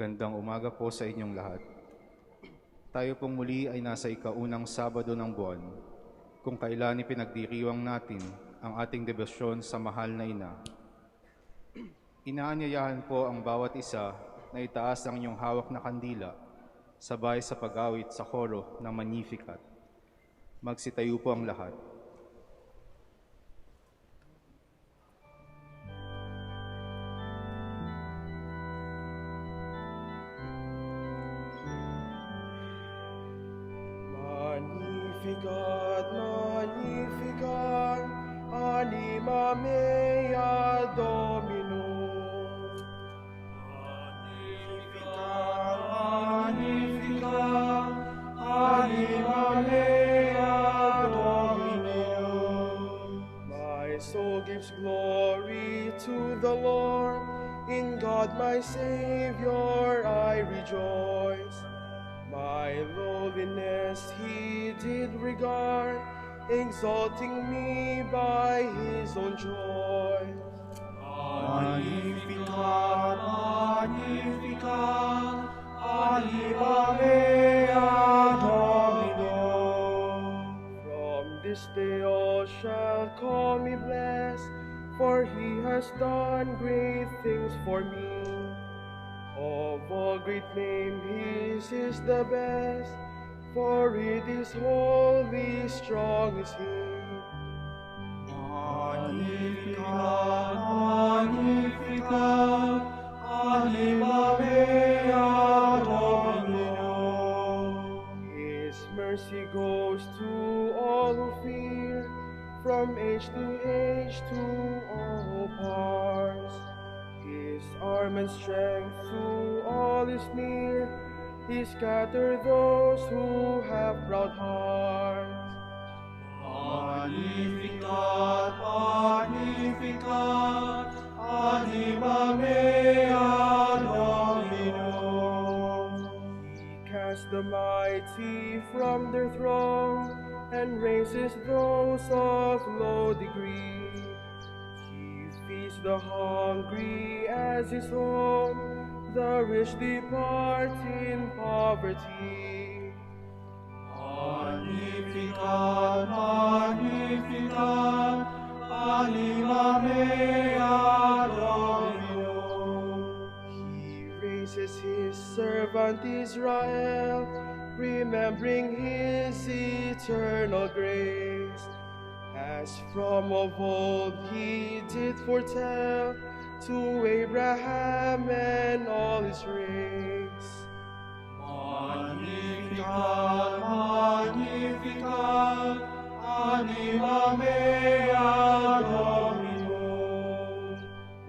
Magandang umaga po sa inyong lahat. Tayo pong muli ay nasa ikaunang Sabado ng buwan, kung kailan ipinagdiriwang natin ang ating debosyon sa mahal na Ina. Inaanyayahan po ang bawat isa na itaas ang inyong hawak na kandila, sabay sa pag-awit sa koro ng Magnificat. Magsitayo po ang lahat. Magnificat, Magnificat, anima mea Domino. Magnificat, Magnificat, anima mea Domino. My soul gives glory to the Lord, in God my Savior I rejoice. My lowliness he did regard, exalting me by his own joy. Magnificat, Magnificat, anima mea Domino. From this day all shall call me blessed, for he has done great things for me. Of all great name, his is the best, for it is holy, strong is he. Magnificat, Magnificat, anima mea Domino. His mercy goes to all who fear, from age to all parts. His arm and strength to all is near, he scattered those who have proud hearts. Magnificat, Magnificat, anima mea Domino. He casts the mighty from their throne, and raises those of low degree. The hungry as his home, the rich depart in poverty. Magnificat, Magnificat, anima mea Domino. He raises his servant Israel, remembering his eternal grace. As from of old he did foretell to Abraham and all his race. Magnificat, Magnificat, anima mea Domino.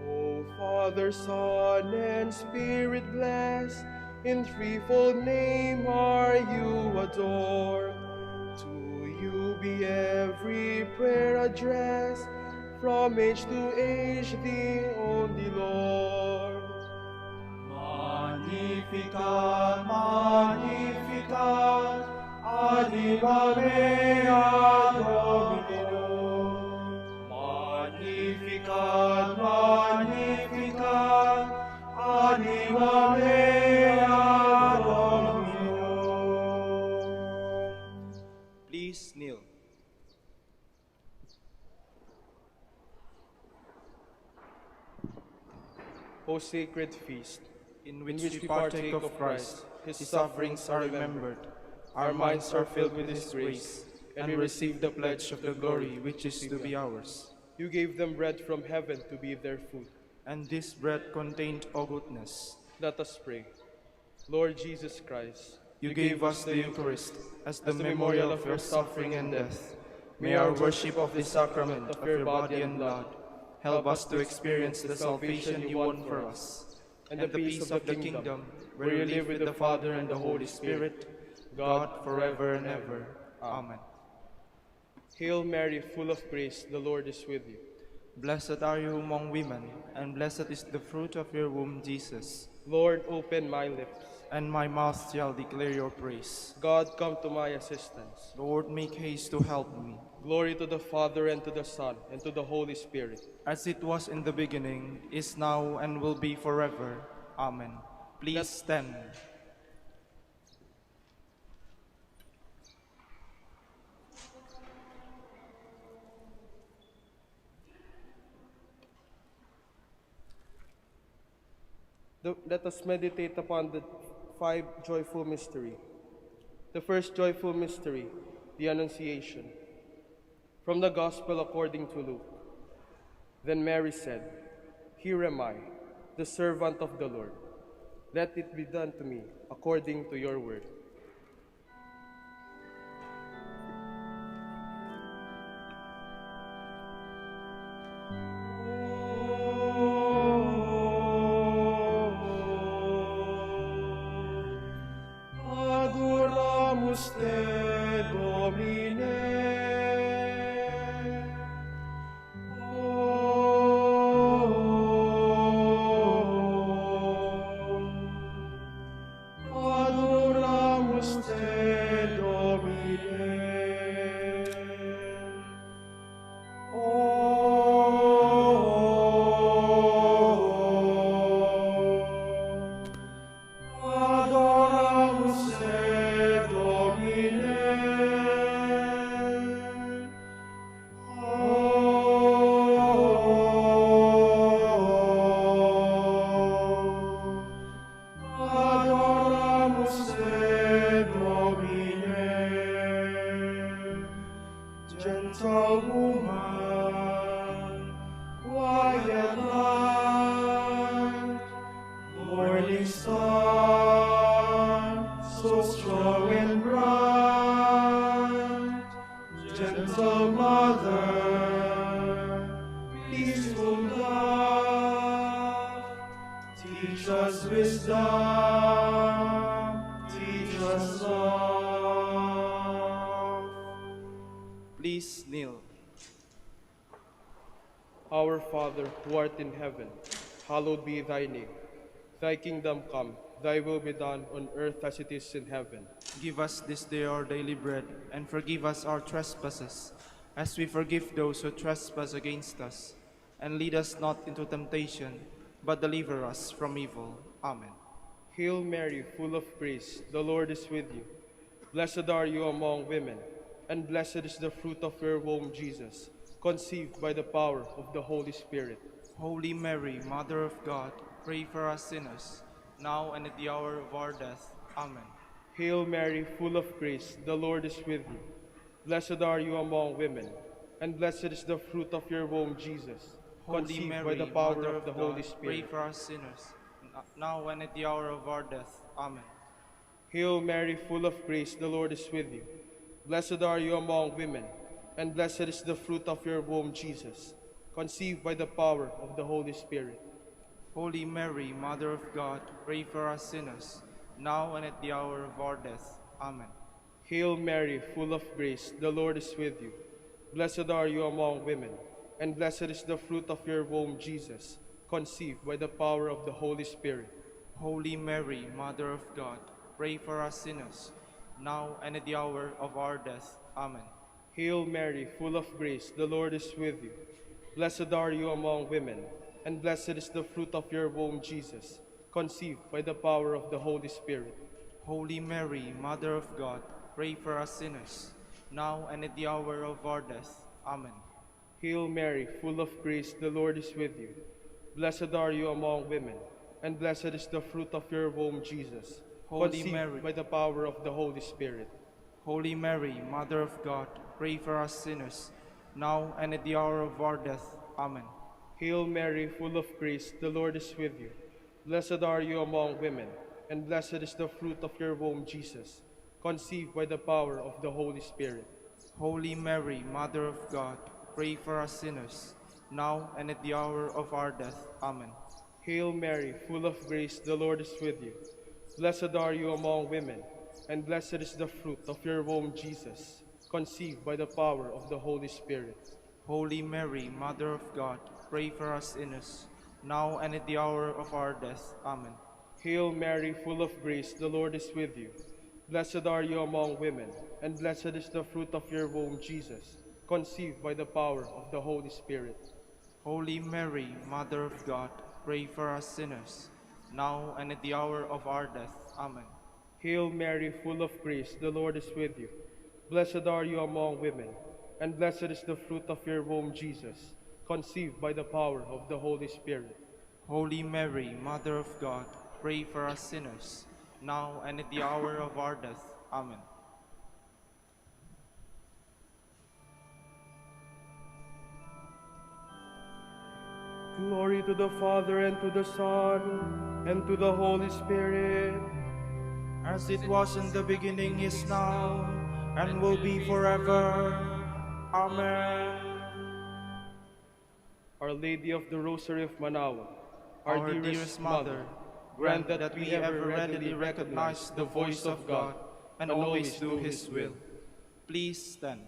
O Father, Son, and Spirit blessed, in threefold name are you adored. Be every prayer addressed, from age to age, the only Lord. Magnificat, Magnificat, anima mea Domino. Magnificat, Magnificat, anima mea Domino. Please kneel. O sacred feast, in which we partake of Christ, his sufferings are remembered, our minds are filled with his grace, and we receive the pledge of the glory which is to be ours. You gave them bread from heaven to be their food, and this bread contained all goodness. Let us pray. Lord Jesus Christ, you gave us the Eucharist as the memorial of your suffering and death. May our worship of this sacrament of your body and blood help us to experience the salvation you won for us, and the peace of the kingdom, where you live with the Father and the Holy Spirit, God, forever and ever. Amen. Hail Mary, full of grace, the Lord is with you. Blessed are you among women, and blessed is the fruit of your womb, Jesus. Lord, open my lips, and my mouth shall declare your praise. God, come to my assistance. Lord, make haste to help me. Glory to the Father, and to the Son, and to the Holy Spirit. As it was in the beginning, is now, and will be forever. Amen. Please stand. Let us meditate upon the five joyful mystery. The first joyful mystery, the Annunciation. From the Gospel according to Luke. Then Mary said, "Here am I, the servant of the Lord. Let it be done to me according to your word." Adoramus te, Domine. Adoramus te, Domine. Adoramus te, Domine. Adoramus te, Domine. Gentle woman, quiet light, morning star, so strong and bright. Gentle mother, peaceful love, teach us wisdom, teach us love. Please kneel. Our Father, who art in heaven, hallowed be thy name. Thy kingdom come, thy will be done on earth as it is in heaven. Give us this day our daily bread, and forgive us our trespasses, as we forgive those who trespass against us. And lead us not into temptation, but deliver us from evil. Amen. Hail Mary, full of grace, the Lord is with you. Blessed are you among women, and blessed is the fruit of your womb, Jesus, conceived by the power of the Holy Spirit. Holy Mary, Mother of God, pray for us sinners, now and at the hour of our death. Amen. Hail Mary, full of grace, the Lord is with you. Blessed are you among women, and blessed is the fruit of your womb, Jesus, Holy conceived Mary, by the power Mother of the God, Holy pray Spirit. for us sinners, now and at the hour of our death. Amen. Hail Mary, full of grace, the Lord is with you. Blessed are you among women, and blessed is the fruit of your womb, Jesus, conceived by the power of the Holy Spirit. Holy Mary, Mother of God, pray for us sinners, now and at the hour of our death. Amen. Hail Mary, full of grace, the Lord is with you. Blessed are you among women, and blessed is the fruit of your womb, Jesus, conceived by the power of the Holy Spirit. Holy Mary, Mother of God, pray for us sinners, now and at the hour of our death. Amen. Hail Mary, full of grace, the Lord is with you. Blessed are you among women, and blessed is the fruit of your womb, Jesus, conceived by the power of the Holy Spirit. Holy Mary, Mother of God, pray for us sinners, now and at the hour of our death. Amen. Hail Mary, full of grace, the Lord is with you. Blessed are you among women, and blessed is the fruit of your womb, Jesus, Holy conceived Mary, by the power of the Holy Spirit. Holy Mary, Mother of God, pray for us sinners, now and at the hour of our death. Amen. Hail Mary, full of grace, the Lord is with you. Blessed are you among women, and blessed is the fruit of your womb, Jesus, conceived by the power of the Holy Spirit. Holy Mary, Mother of God, pray for us sinners, now and at the hour of our death. Amen. Hail Mary, full of grace, the Lord is with you. Blessed are you among women, and blessed is the fruit of your womb, Jesus, conceived by the power of the Holy Spirit. Holy Mary, Mother of God, pray for us sinners, now and at the hour of our death. Amen. Hail Mary, full of grace, the Lord is with you. Blessed are you among women, and blessed is the fruit of your womb, Jesus, conceived by the power of the Holy Spirit. Holy Mary, Mother of God, pray for us sinners, now and at the hour of our death. Amen. Hail Mary, full of grace, the Lord is with you. Blessed are you among women, and blessed is the fruit of your womb, Jesus, conceived by the power of the Holy Spirit. Holy Mary, Mother of God, pray for us sinners, now and at the hour of our death. Amen. Glory to the Father, and to the Son, and to the Holy Spirit. As it was in the beginning, is now, and will be forever. Amen. Our Lady of the Rosary of Manaoag, Our dearest Mother, grant that we ever readily recognize the voice of God and always do His will. Please stand.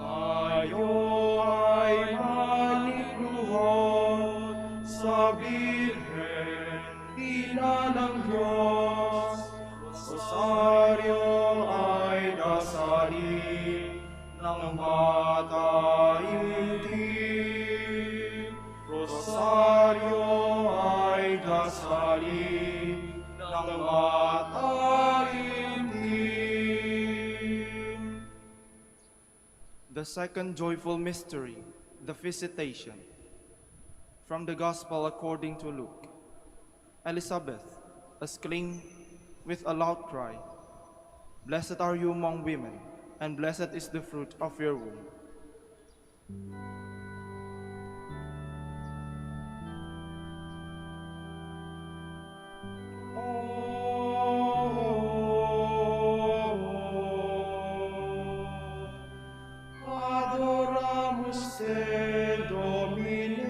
Tayo ay manikluhod sa Birhen, Ina ng Diyos. Rosaryo ay dasalin ng mataimtim. Rosaryo ay dasalin ng mataimtim. The second joyful mystery, the Visitation. From the Gospel according to Luke. Elizabeth exclaimed with a loud cry, "Blessed are you among women, and blessed is the fruit of your womb." Adoramus te, Domine.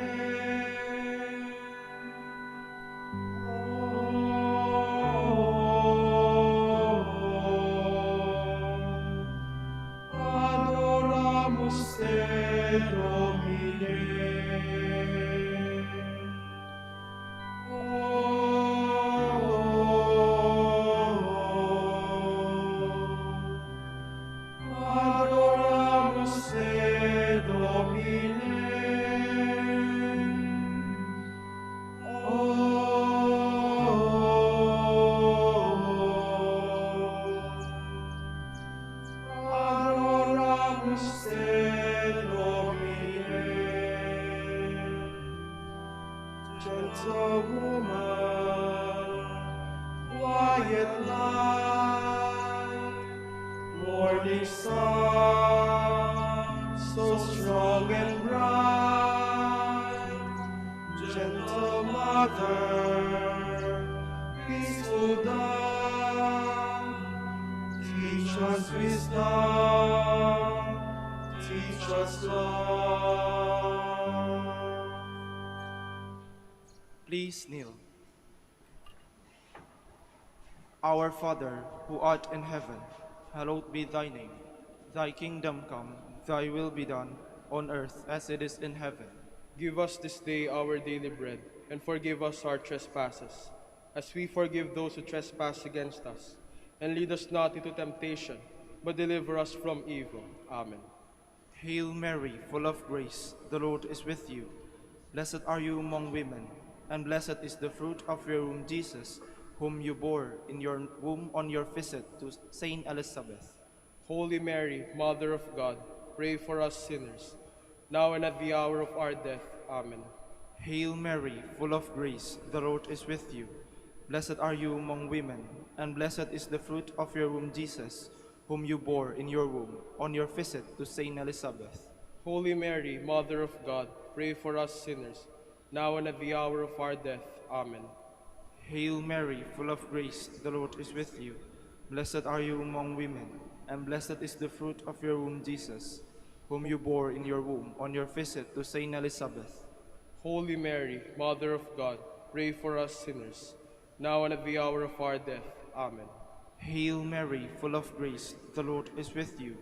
Adoramus te, Domine. Adoramus te, Domine. Adoramus te, Domine. Gentle woman, quiet light, morning sun, so strong and bright. Gentle mother, peaceful dove, teach us wisdom, teach us love. Please kneel. Our Father, who art in heaven, hallowed be thy name. Thy kingdom come, thy will be done, on earth as it is in heaven. Give us this day our daily bread, and forgive us our trespasses, as we forgive those who trespass against us. And lead us not into temptation, but deliver us from evil. Amen. Hail Mary, full of grace, the Lord is with you. Blessed are you among women, and blessed is the fruit of your womb, Jesus, whom you bore in your womb on your visit to Saint Elizabeth. Holy Mary, Mother of God, pray for us sinners, now and at the hour of our death. Amen. Hail Mary, full of grace, the Lord is with you. Blessed are you among women, and blessed is the fruit of your womb, Jesus, whom you bore in your womb on your visit to Saint Elizabeth. Holy Mary, Mother of God, pray for us sinners, now and at the hour of our death. Amen. Hail Mary, full of grace, the Lord is with you. Blessed are you among women, and blessed is the fruit of your womb, Jesus, whom you bore in your womb on your visit to Saint Elizabeth. Holy Mary, Mother of God, pray for us sinners, now and at the hour of our death. Amen. Hail Mary, full of grace, the Lord is with you.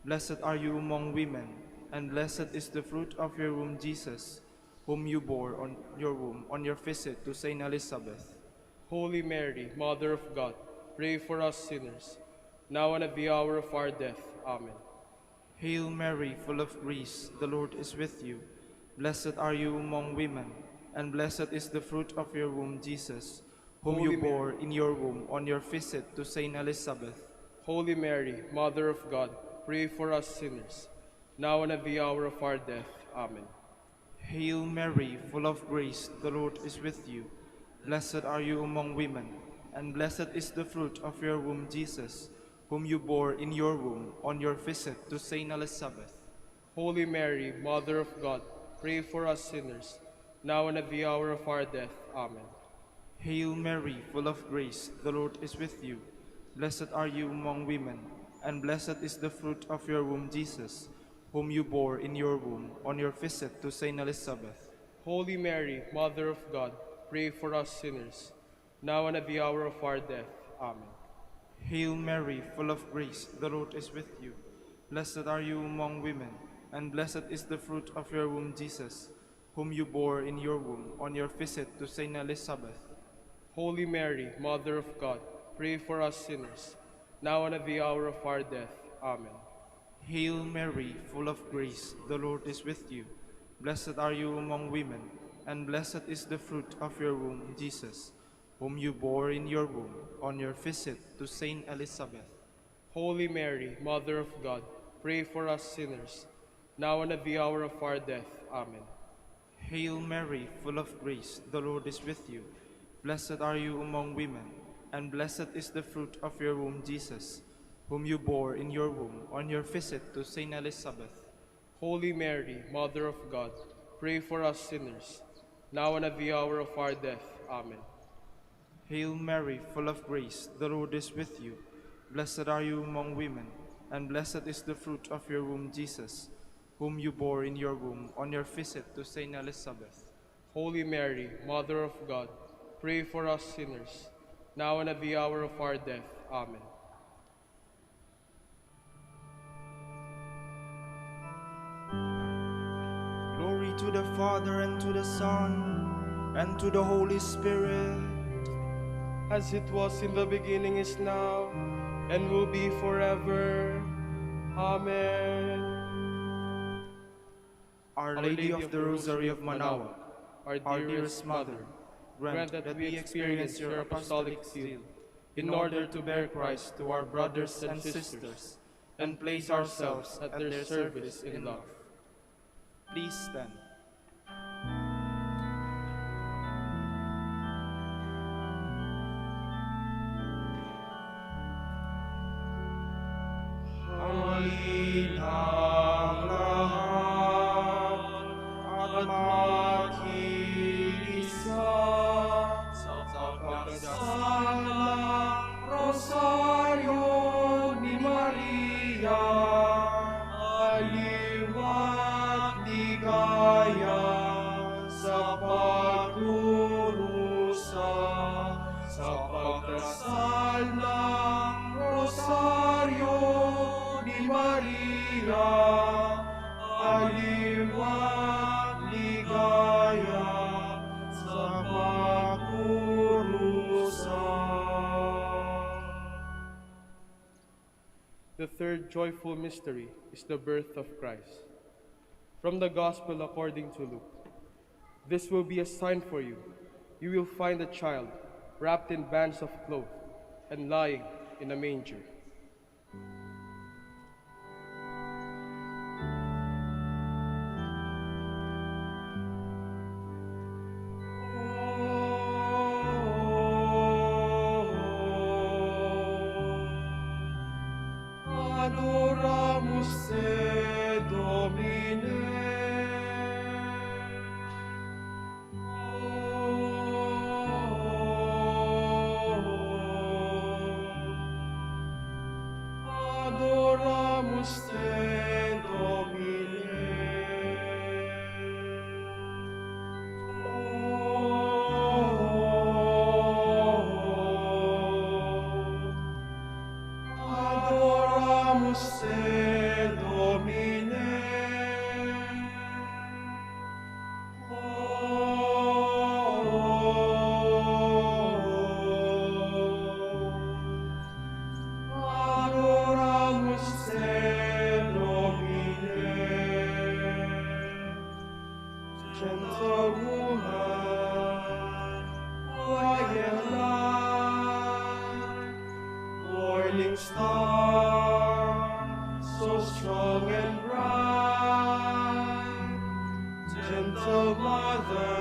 Blessed are you among women, and blessed is the fruit of your womb, Jesus, whom you bore on your womb on your visit to Saint Elizabeth. Holy Mary, Mother of God, pray for us sinners, now and at the hour of our death. Amen. Hail Mary, full of grace, the Lord is with you. Blessed are you among women, and blessed is the fruit of your womb, Jesus, whom Holy you bore in your womb on your visit to Saint Elizabeth. Holy Mary, Mother of God, pray for us sinners, now and at the hour of our death. Amen. Hail Mary, full of grace, the Lord is with you. Blessed are you among women, and blessed is the fruit of your womb, Jesus, whom you bore in your womb on your visit to Saint Elizabeth. Holy Mary, Mother of God, pray for us sinners, now and at the hour of our death. Amen. Hail Mary, full of grace, the Lord is with you. Blessed are you among women, and blessed is the fruit of your womb, Jesus, whom you bore in your womb on your visit to Saint Elizabeth. Holy Mary, Mother of God, pray for us sinners, now and at the hour of our death. Amen. Hail Mary, full of grace, the Lord is with you. Blessed are you among women, and blessed is the fruit of your womb, Jesus, whom you bore in your womb on your visit to Saint Elizabeth. Holy Mary, Mother of God, pray for us sinners, now and at the hour of our death. Amen. Hail Mary, full of grace, the Lord is with you. Blessed are you among women, and blessed is the fruit of your womb, Jesus, whom you bore in your womb on your visit to Saint Elizabeth. Holy Mary, Mother of God, pray for us sinners, now and at the hour of our death. Amen. Hail Mary, full of grace, the Lord is with you. Blessed are you among women, and blessed is the fruit of your womb, Jesus, whom you bore in your womb on your visit to Saint Elizabeth. Holy Mary, Mother of God, pray for us sinners, now and at the hour of our death. Amen. Hail Mary, full of grace, the Lord is with you. Blessed are you among women, and blessed is the fruit of your womb, Jesus, whom you bore in your womb on your visit to Saint Elizabeth. Holy Mary, Mother of God, pray for us sinners, now and at the hour of our death. Amen. Glory to the Father, and to the Son, and to the Holy Spirit. As it was in the beginning, is now, and will be forever. Amen. Our Lady of the Rosary of Manaoag, our dearest Mother, grant that we experience your apostolic seal, in order to bear Christ to our brothers and sisters, and place ourselves at their service in love. Please stand. Halinang lahat at makikisa sa pagdasal ng Rosaryo ni Maria, aliwat ligaya sa pagdurusa sa pagdasal ng Rosaryo ni Maria, aliwat ligaya sa pagdurusa. The third joyful mystery is the birth of Christ. From the Gospel according to Luke. This will be a sign for you. You will find a child wrapped in bands of cloth and lying in a manger. Adoramus te, Domine. Adoramus te, Domine. Adoramus woman, quiet light, morning star, so strong and bright, gentle mother,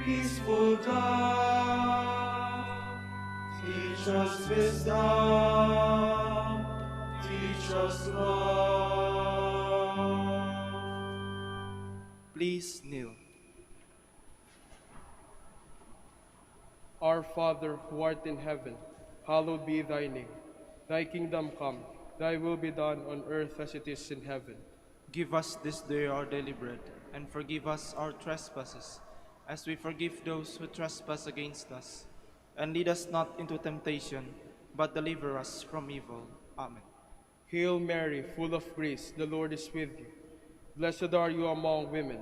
peaceful dove, teach us wisdom, teach us love. Please kneel. Our Father, who art in heaven, hallowed be thy name. Thy kingdom come, thy will be done on earth as it is in heaven. Give us this day our daily bread, and forgive us our trespasses, as we forgive those who trespass against us. And lead us not into temptation, but deliver us from evil. Amen. Hail Mary, full of grace, the Lord is with you. Blessed are you among women,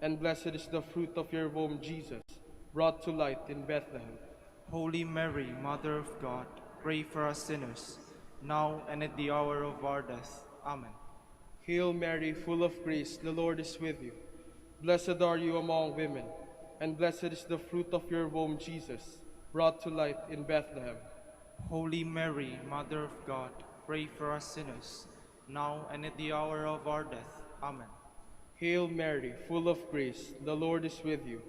and blessed is the fruit of your womb, Jesus, brought to light in Bethlehem. Holy Mary, Mother of God, pray for us sinners, now and at the hour of our death. Amen. Hail Mary, full of grace, the Lord is with you. Blessed are you among women, and blessed is the fruit of your womb, Jesus, brought to light in Bethlehem. Holy Mary, Mother of God, pray for us sinners, now and at the hour of our death. Amen. Hail Mary, full of grace, the Lord is with you.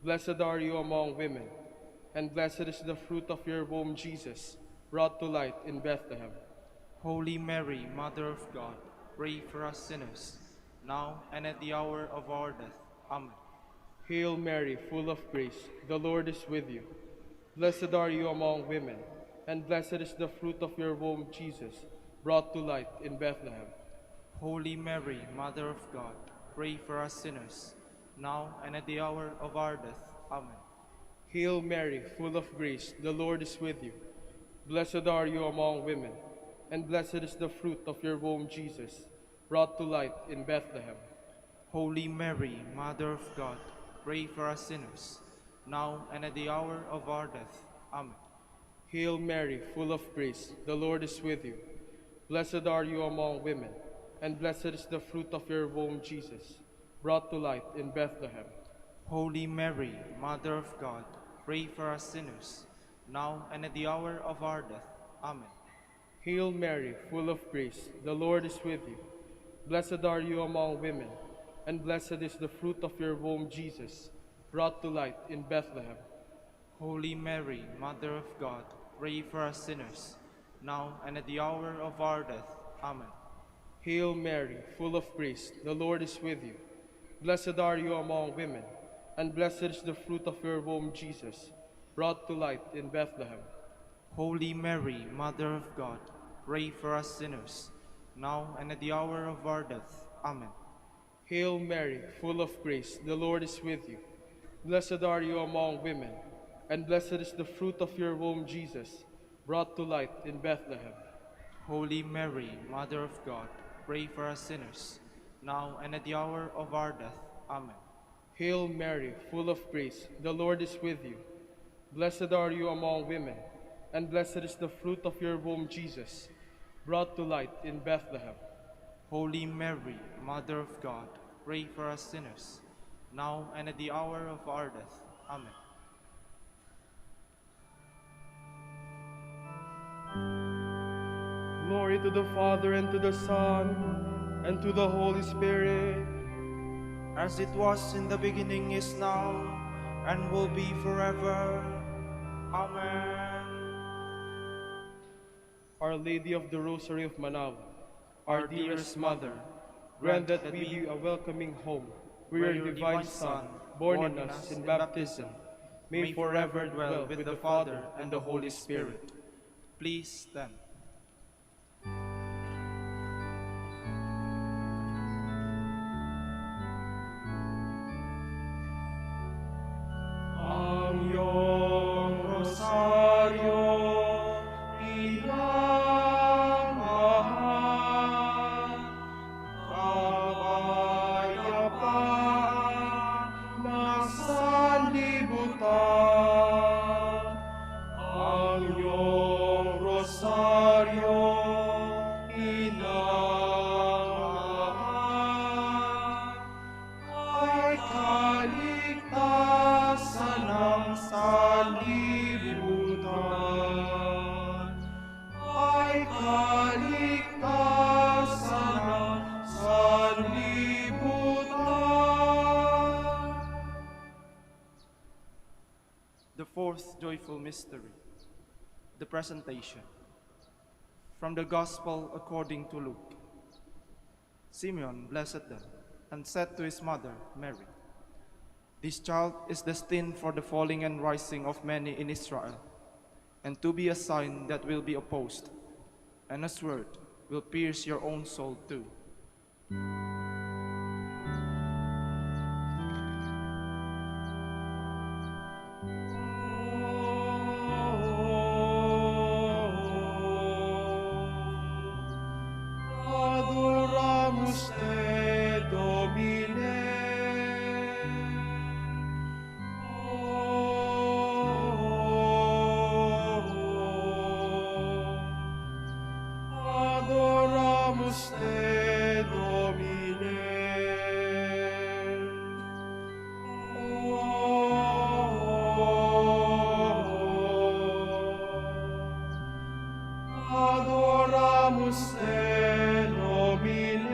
Blessed are you among women, and blessed is the fruit of your womb, Jesus, brought to light in Bethlehem. Holy Mary, Mother of God, pray for us sinners, now and at the hour of our death. Amen. Hail Mary, full of grace, the Lord is with you. Blessed are you among women, and blessed is the fruit of your womb, Jesus, brought to light in Bethlehem. Holy Mary, Mother of God, pray for us sinners, now and at the hour of our death. Amen. Hail Mary, full of grace, the Lord is with you. Blessed are you among women, and blessed is the fruit of your womb, Jesus, brought to light in Bethlehem. Holy Mary, Mother of God, pray for us sinners, now and at the hour of our death. Amen. Hail Mary, full of grace, the Lord is with you. Blessed are you among women, and blessed is the fruit of your womb, Jesus, brought to light in Bethlehem. Holy Mary, Mother of God, pray for us sinners, now and at the hour of our death. Amen. Hail Mary, full of grace, the Lord is with you. Blessed are you among women, and blessed is the fruit of your womb, Jesus, brought to light in Bethlehem. Holy Mary, Mother of God, pray for us sinners, now and at the hour of our death. Amen. Hail Mary, full of grace, the Lord is with you. Blessed are you among women, and blessed is the fruit of your womb, Jesus, brought to light in Bethlehem. Holy Mary, Mother of God, pray for us sinners, now and at the hour of our death. Amen. Hail Mary, full of grace, the Lord is with you. Blessed are you among women, and blessed is the fruit of your womb, Jesus, brought to light in Bethlehem. Holy Mary, Mother of God, pray for us sinners, now and at the hour of our death. Amen. Hail Mary, full of grace, the Lord is with you. Blessed are you among women, and blessed is the fruit of your womb, Jesus, brought to light in Bethlehem. Holy Mary, Mother of God, pray for us sinners, now and at the hour of our death. Amen. Glory to the Father, and to the Son, and to the Holy Spirit. As it was in the beginning, is now, and will be forever. Amen. Our Lady of the Rosary of Manaoag, our dearest Mother, grant that we be a welcoming home, where your divine Son, born in us in baptism, may forever dwell with the Father and the Holy Spirit. Please stand. Ang iyong rosaryo pinamahal, kapayapaan ng sanlibutan. Ang iyong rosaryo fourth joyful mystery, the Presentation. From the Gospel according to Luke. Simeon blessed them and said to his mother, Mary, "This child is destined for the falling and rising of many in Israel, and to be a sign that will be opposed, and a sword will pierce your own soul too." Adoramus te, Domine. Adoramus te, Domine. Adoramus te, Domine.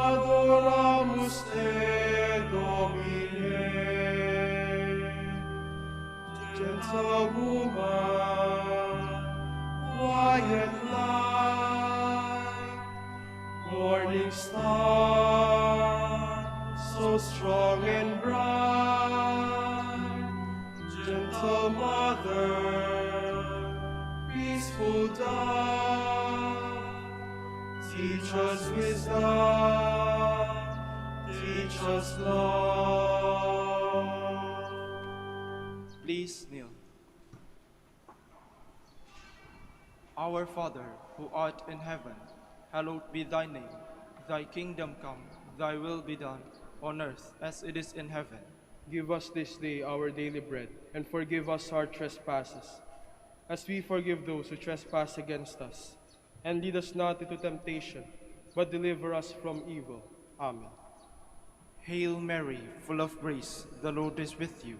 Adoramus te, Domine. Gentle woman, quiet light, morning star, so strong and bright, gentle mother, peaceful dove, teach us wisdom, teach us love. Please kneel. Our Father, who art in heaven, hallowed be thy name. Thy kingdom come, thy will be done, on earth as it is in heaven. Give us this day our daily bread, and forgive us our trespasses, as we forgive those who trespass against us. And lead us not into temptation, but deliver us from evil. Amen. Hail Mary, full of grace, the Lord is with you.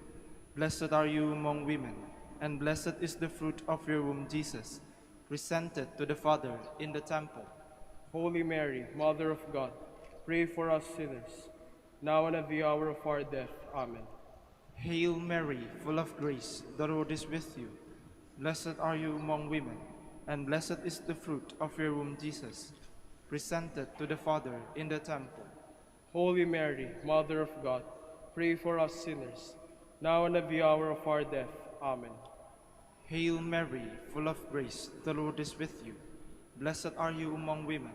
Blessed are you among women, and blessed is the fruit of your womb, Jesus, presented to the Father in the temple. Holy Mary, Mother of God, pray for us sinners, now and at the hour of our death. Amen. Hail Mary, full of grace, the Lord is with you. Blessed are you among women, and blessed is the fruit of your womb, Jesus, presented to the Father in the temple. Holy Mary, Mother of God, pray for us sinners, now and at the hour of our death. Amen. Hail Mary, full of grace, the Lord is with you. Blessed are you among women,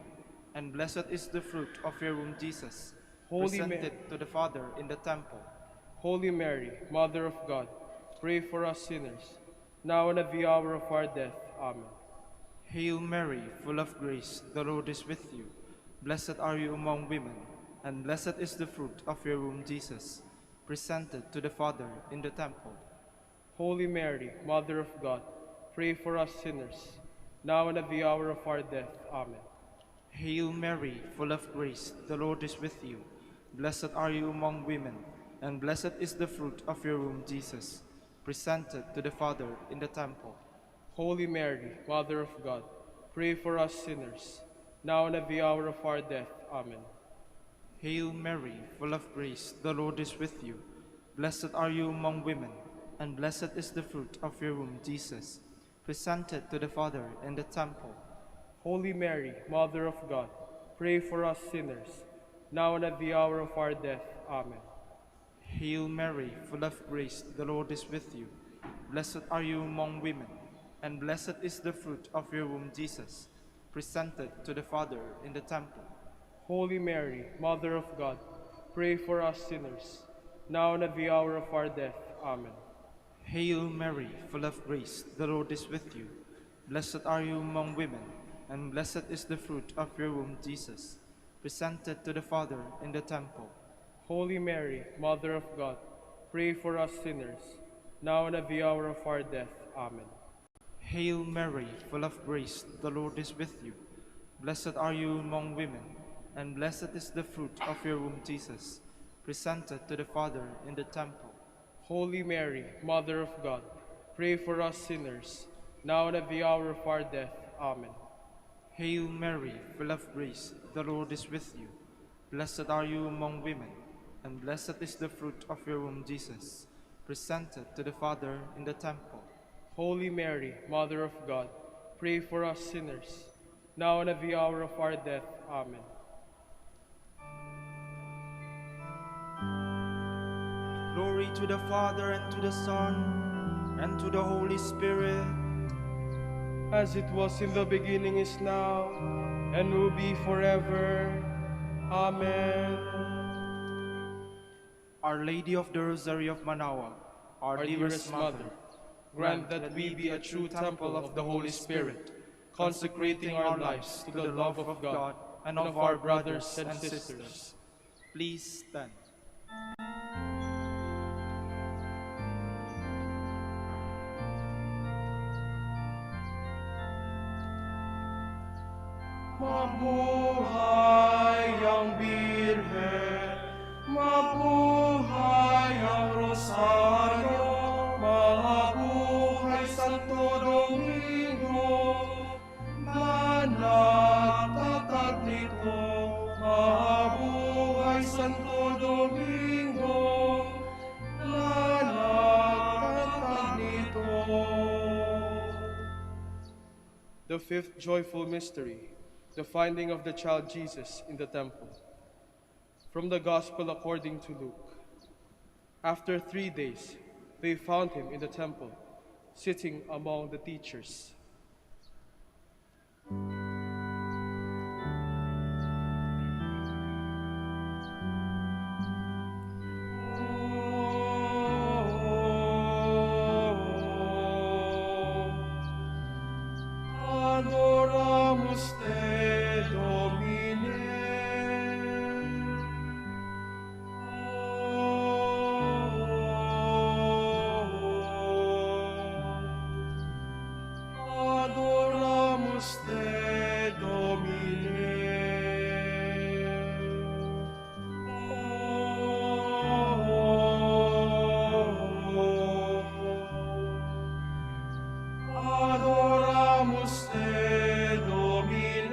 and blessed is the fruit of your womb, Jesus, presented to the Father in the temple. Holy Mary, Mother of God, pray for us sinners, now and at the hour of our death. Amen. Hail Mary, full of grace, the Lord is with you. Blessed are you among women, and blessed is the fruit of your womb, Jesus, presented to the Father in the temple. Holy Mary, Mother of God, pray for us sinners, now and at the hour of our death. Amen. Hail Mary, full of grace, the Lord is with you. Blessed are you among women, and blessed is the fruit of your womb, Jesus, presented to the Father in the temple. Holy Mary, Mother of God, pray for us sinners, now and at the hour of our death. Amen. Hail Mary, full of grace, the Lord is with you. Blessed are you among women, and blessed is the fruit of your womb, Jesus, presented to the Father in the temple. Holy Mary, Mother of God, pray for us sinners, now and at the hour of our death. Amen. Hail Mary, full of grace, the Lord is with you. Blessed are you among women, and blessed is the fruit of your womb, Jesus, presented to the Father in the temple. Holy Mary, Mother of God, pray for us sinners, now and at the hour of our death. Amen. Hail Mary, full of grace, the Lord is with you. Blessed are you among women, and blessed is the fruit of your womb, Jesus, presented to the Father in the temple. Holy Mary, Mother of God, pray for us sinners, now and at the hour of our death. Amen. Hail Mary, full of grace, the Lord is with you. Blessed are you among women, and blessed is the fruit of your womb, Jesus, presented to the Father in the temple. Holy Mary, Mother of God, pray for us sinners, now and at the hour of our death. Amen. Hail Mary, full of grace, the Lord is with you. Blessed are you among women, and blessed is the fruit of your womb, Jesus, presented to the Father in the temple. Holy Mary, Mother of God, pray for us sinners, now and at the hour of our death. Amen. Glory to the Father, and to the Son, and to the Holy Spirit. As it was in the beginning, is now, and will be forever. Amen. Our Lady of the Rosary of Manaoag, our dearest Mother, grant that we be a true temple of the Holy Spirit, consecrating our lives to the love of God and of our brothers and sisters. Please stand. Mabuhay ang Birhen, mabuhay ang Rosario, mabuhay Santo Domingo, nanatatat nito, mabuhay Santo Domingo, nanatatat nito. The fifth joyful mystery, the finding of the child Jesus in the temple. From the Gospel according to Luke. After 3 days, they found him in the temple, sitting among the teachers. Adoramus te, Domine. Adoramus te, Domine. Adoramus te, Domine.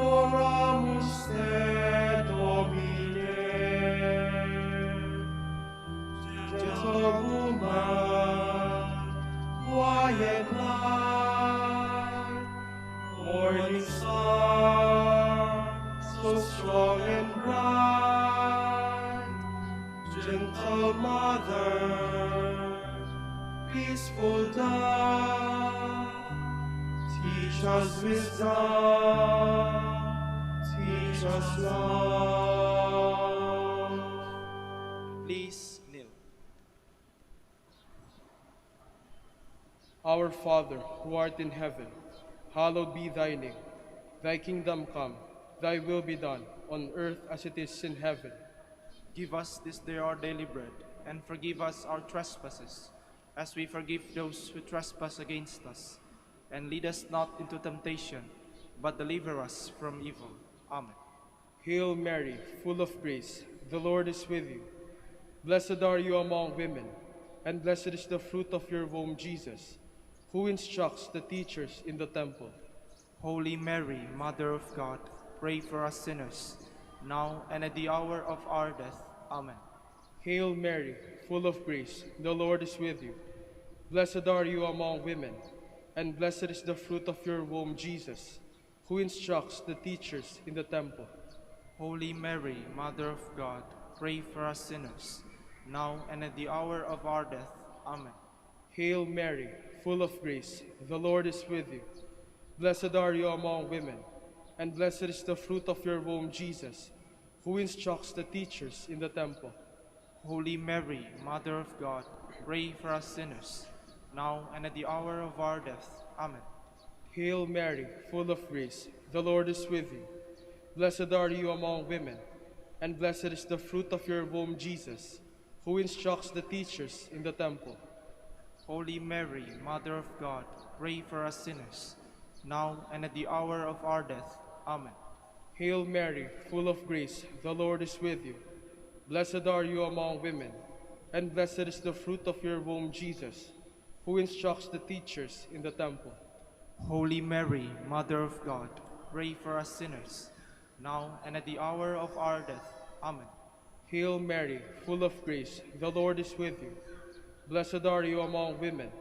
Adoramus te, Domine. Gentlewoman, quiet night, morning star, so strong and bright, gentle mother, peaceful dove, teach us wisdom, teach us love. Please kneel. Our Father, who art in heaven, hallowed be thy name. Thy kingdom come, thy will be done, on earth as it is in heaven. Give us this day our daily bread, and forgive us our trespasses, as we forgive those who trespass against us. And lead us not into temptation, but deliver us from evil. Amen. Hail Mary, full of grace, the Lord is with you. Blessed are you among women, and blessed is the fruit of your womb, Jesus, who instructs the teachers in the temple. Holy Mary, Mother of God, pray for us sinners, now and at the hour of our death. Amen. Hail Mary, full of grace, the Lord is with you. Blessed are you among women, and blessed is the fruit of your womb, Jesus, who instructs the teachers in the temple. Holy Mary, Mother of God, pray for us sinners, now and at the hour of our death. Amen. Hail Mary, full of grace, the Lord is with you. Blessed are you among women, and blessed is the fruit of your womb, Jesus, who instructs the teachers in the temple. Holy Mary, Mother of God, pray for us sinners, now and at the hour of our death. Amen. Hail Mary, full of grace, the Lord is with you. Blessed are you among women, and blessed is the fruit of your womb, Jesus, who instructs the teachers in the temple. Holy Mary, Mother of God, pray for us sinners, now and at the hour of our death. Amen. Hail Mary, full of grace, the Lord is with you. Blessed are you among women, and blessed is the fruit of your womb, Jesus, who instructs the teachers in the temple. Holy Mary, Mother of God, pray for us sinners, now and at the hour of our death. Amen. Hail Mary, full of grace, the Lord is with you. Blessed are you among women,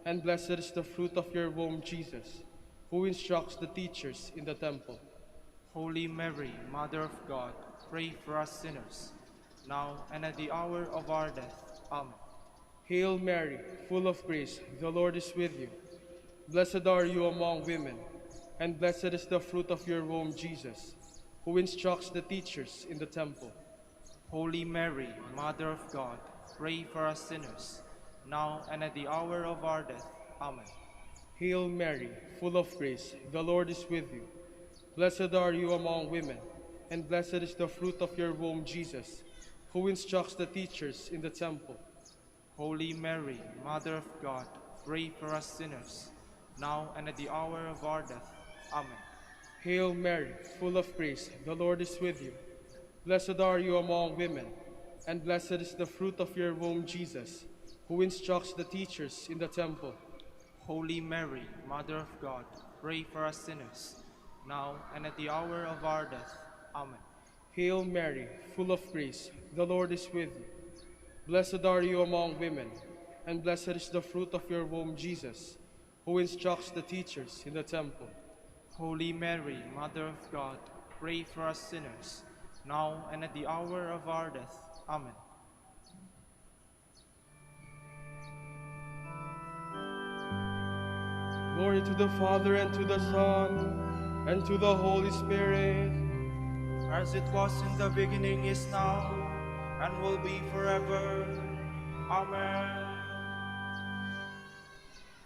and blessed is the fruit of your womb, Jesus, who instructs the teachers in the temple. Holy Mary, Mother of God, pray for us sinners, now and at the hour of our death. Amen. Hail Mary, full of grace, the Lord is with you. Blessed are you among women, and blessed is the fruit of your womb, Jesus, who instructs the teachers in the temple. Holy Mary, Mother of God, pray for us sinners, now and at the hour of our death. Amen. Hail Mary, full of grace, the Lord is with you. Blessed are you among women, and blessed is the fruit of your womb, Jesus, who instructs the teachers in the temple. Holy Mary, Mother of God, pray for us sinners, now and at the hour of our death. Amen. Hail Mary, full of grace, the Lord is with you. Blessed are you among women, and blessed is the fruit of your womb, Jesus, who instructs the teachers in the temple. Holy Mary, Mother of God, pray for us sinners, now and at the hour of our death. Amen. Hail Mary, full of grace, the Lord is with you. Blessed are you among women, and blessed is the fruit of your womb, Jesus, who instructs the teachers in the temple. Holy Mary, Mother of God, pray for us sinners, now and at the hour of our death. Amen. Glory to the Father, and to the Son, and to the Holy Spirit. As it was in the beginning, is now, and will be forever. Amen.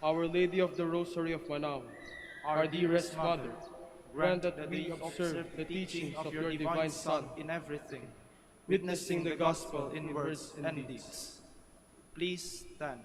Our Lady of the Rosary of Manaoag, our dearest Mother, grant that we observe the teachings of your divine Son in everything, witnessing the gospel in words and deeds. Please stand.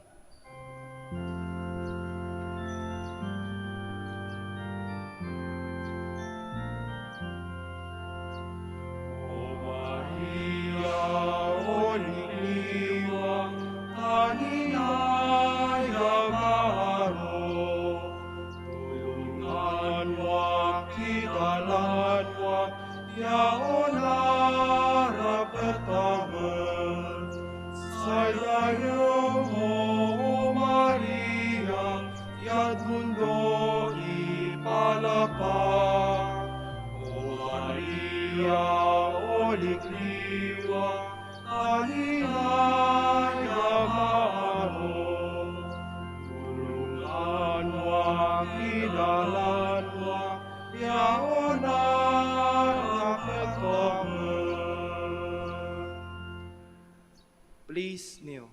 Please kneel.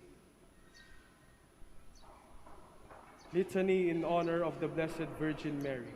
Litany in honor of the Blessed Virgin Mary.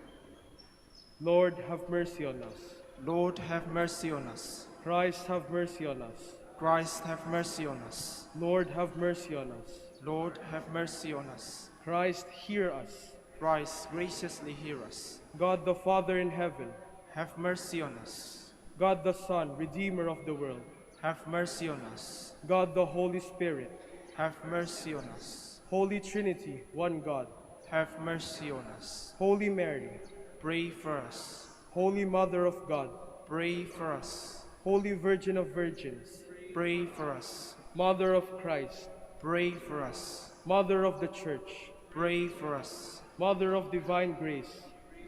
Lord, have mercy on us. Lord, have mercy on us. Christ, have mercy on us. Christ, have mercy on us. Lord, have mercy on us. Lord, have mercy on us. Christ, hear us. Christ, graciously hear us. God the Father in heaven, have mercy on us. God the Son, Redeemer of the world, have mercy on us. God the Holy Spirit, have mercy on us. Holy Trinity, one God, have mercy on us. Holy Mary, pray for us. Holy Mother of God, pray for us. Holy Virgin of Virgins, pray for us. Mother of Christ, pray for us. Mother of the Church, pray for us. Mother of divine grace,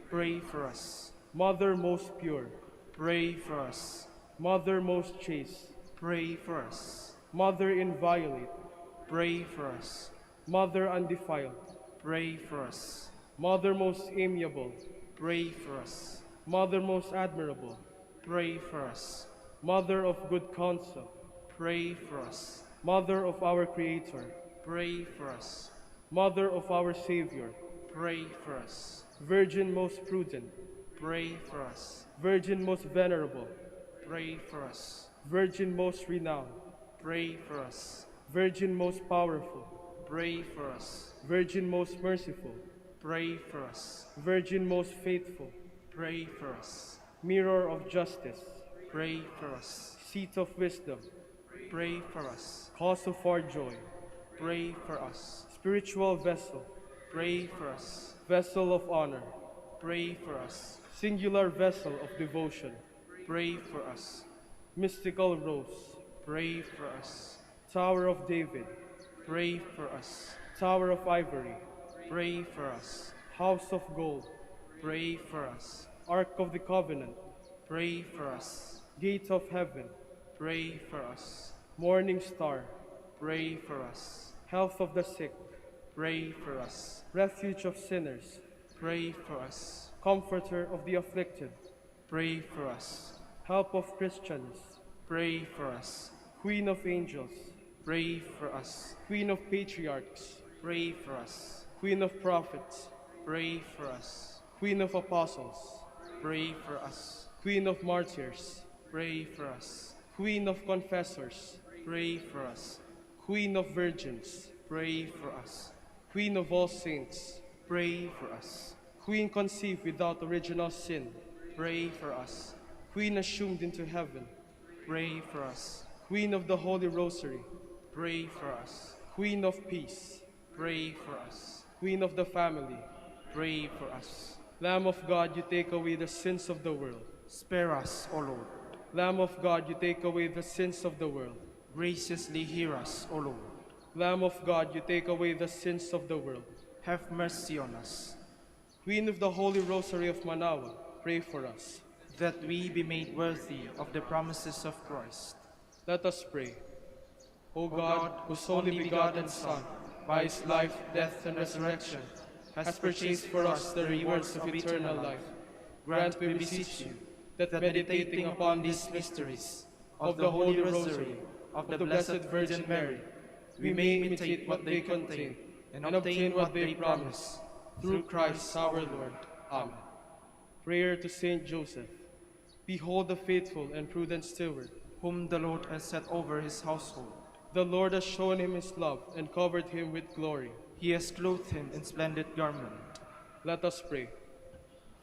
pray for us. Mother most pure, pray for us. Mother most chaste, pray for us. Mother inviolate, pray for us. Mother undefiled, pray for us. Mother most amiable, pray for us. Mother most admirable, pray for us. Mother of good counsel, pray for us. Mother of our Creator, pray for us. Mother of our Savior, pray for us. Virgin most prudent, pray for us. Virgin most venerable, pray for us. Virgin most renowned, pray for us. Virgin most powerful, pray for us. Virgin most merciful, pray for us. Virgin most faithful, pray for us. Mirror of justice, pray for us. Seat of wisdom, Pray for us. Cause of our joy. Pray for us. Spiritual vessel. Pray for us. Vessel of honor. Pray for us. Singular vessel of devotion. Pray for us. Mystical rose. Pray for us. Tower of David. Pray for us. Tower of ivory. Pray for us. House of gold. Pray for us. Ark of the covenant. Pray for us. Gate of heaven. Pray for us. Morning star. Pray for us. Health of the sick. Pray for us. Refuge of sinners. Pray for us. Comforter of the afflicted. Pray for us. Help of Christians. Pray for us. Queen of angels. Pray for us. Queen of patriarchs. Pray for us. Queen of prophets. Pray for us. Queen of apostles. Pray for us. Queen of martyrs. Pray for us. Queen of confessors. Pray for us. Queen of virgins. Pray for us. Queen of all saints. Pray for us. Queen conceived without original sin. Pray for us. Queen assumed into heaven. Pray for us. Queen of the Holy Rosary. Pray for us. Queen of peace. Pray for us. Queen of the family. Pray for us. Lamb of God, you take away the sins of the world. Spare us, O Lord. Lamb of God, you take away the sins of the world. Graciously hear us, O Lord. Lamb of God, you take away the sins of the world. Have mercy on us, Queen of the Holy Rosary of Manaoag, pray for us. that we be made worthy of the promises of Christ. Let us pray. O O God, whose only begotten Son, by his life, death, and resurrection, has purchased for us the rewards of eternal life, grant, we beseech you, that meditating upon these mysteries of the Holy Rosary of the Blessed Virgin Mary, we may imitate what they contain and obtain what they promise, through Christ our Lord. Amen. Prayer to Saint Joseph. Behold the faithful and prudent steward. Whom the Lord has set over his household. The Lord has shown him his love and covered him with glory. He has clothed him in splendid garment. Let us pray.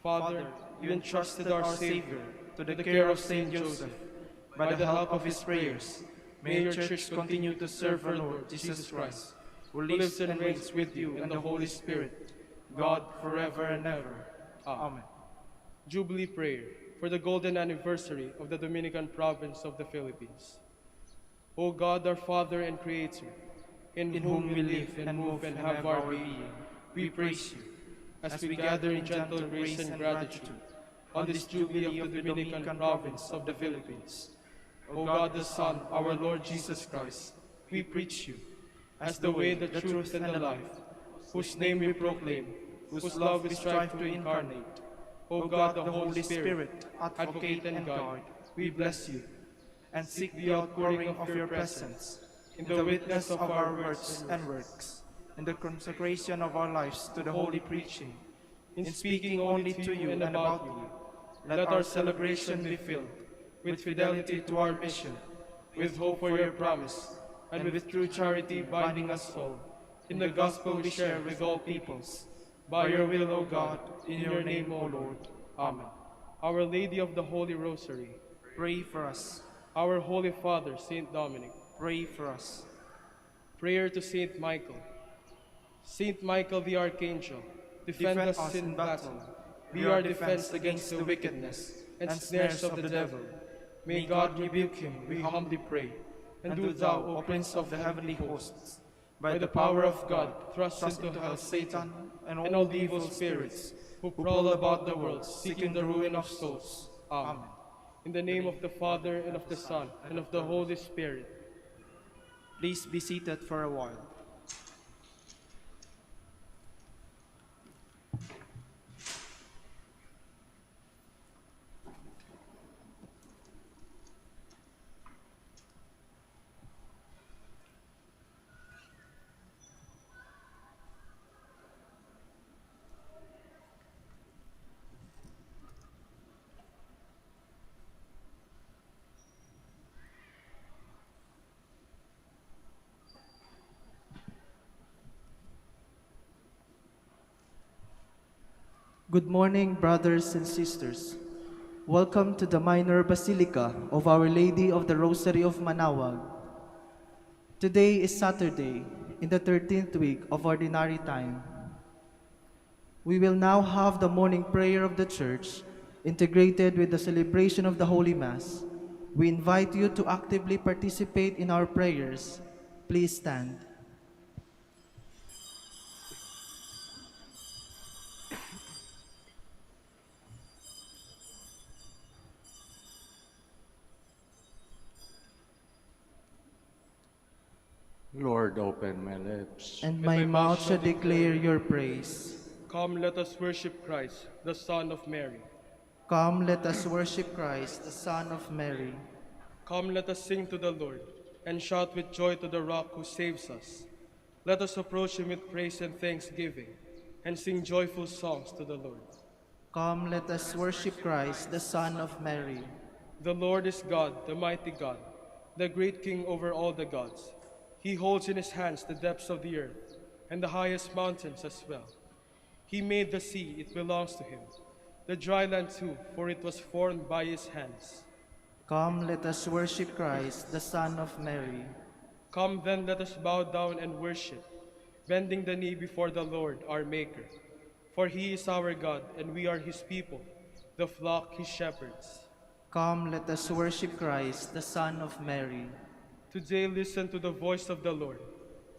Father, you entrusted our Savior to the care of Saint Joseph. By the help of his prayers, may your Church continue to serve our Lord Jesus Christ, who lives and reigns with you and the Holy Spirit, God forever and ever. Amen. Jubilee Prayer for the golden anniversary of the Dominican province of the Philippines. O God, our Father and Creator, in whom we live and move and have our being, we praise you, as we gather in gentle grace and gratitude on this Jubilee of the Dominican province of the Philippines. O God the Son, our Lord Jesus Christ, we preach you, as the way, the truth, and the life, whose name we proclaim, whose love we strive to incarnate. O God, the Holy Spirit, advocate and guide, we bless you, and seek the outpouring of your presence in the witness of our words and works, in the consecration of our lives to the holy preaching, in speaking only to you and about you. Let our celebration be filled with fidelity to our mission, with hope for your promise, and with true charity binding us all in the gospel we share with all peoples. By your will, O God, in your name, O Lord. Amen. Our Lady of the Holy Rosary, Pray for us. our Holy Father, Saint Dominic, Pray for us. prayer to Saint Michael. Saint Michael the Archangel, defend us in battle. Be our defense against the wickedness and snares of the devil. May God rebuke him, we humbly pray. And do thou, O Prince of the heavenly hosts, by the power of God, thrust into hell Satan and all the evil spirits who prowl about the world, seeking the ruin of souls. Amen. In the name of the Father, and of the Son, and of the Holy Spirit. Please be seated for a while. Good morning, brothers and sisters. Welcome to the Minor Basilica of Our Lady of the Rosary of Manaoag. Today is Saturday, in the 13th week of Ordinary Time. We will now have the morning prayer of the Church, integrated with the celebration of the Holy Mass. We invite you to actively participate in our prayers. Please stand. Lord, open my lips. And my mouth shall declare your praise. Come, let us worship Christ, the Son of Mary. Come, let us worship Christ, the Son of Mary. Come, let us sing to the Lord, and shout with joy to the Rock who saves us. Let us approach him with praise and thanksgiving, and sing joyful songs to the Lord. Come, let us worship Christ, the Son of Mary. The Lord is God, the mighty God, the great King over all the gods. He holds in his hands the depths of the earth, and the highest mountains as well. He made the sea, it belongs to him. The dry land too, for it was formed by his hands. Come, let us worship Christ, the Son of Mary. Come then, let us bow down and worship, bending the knee before the Lord, our Maker. For he is our God, and we are his people, the flock his shepherds. Come, let us worship Christ, the Son of Mary. Today listen to the voice of the Lord.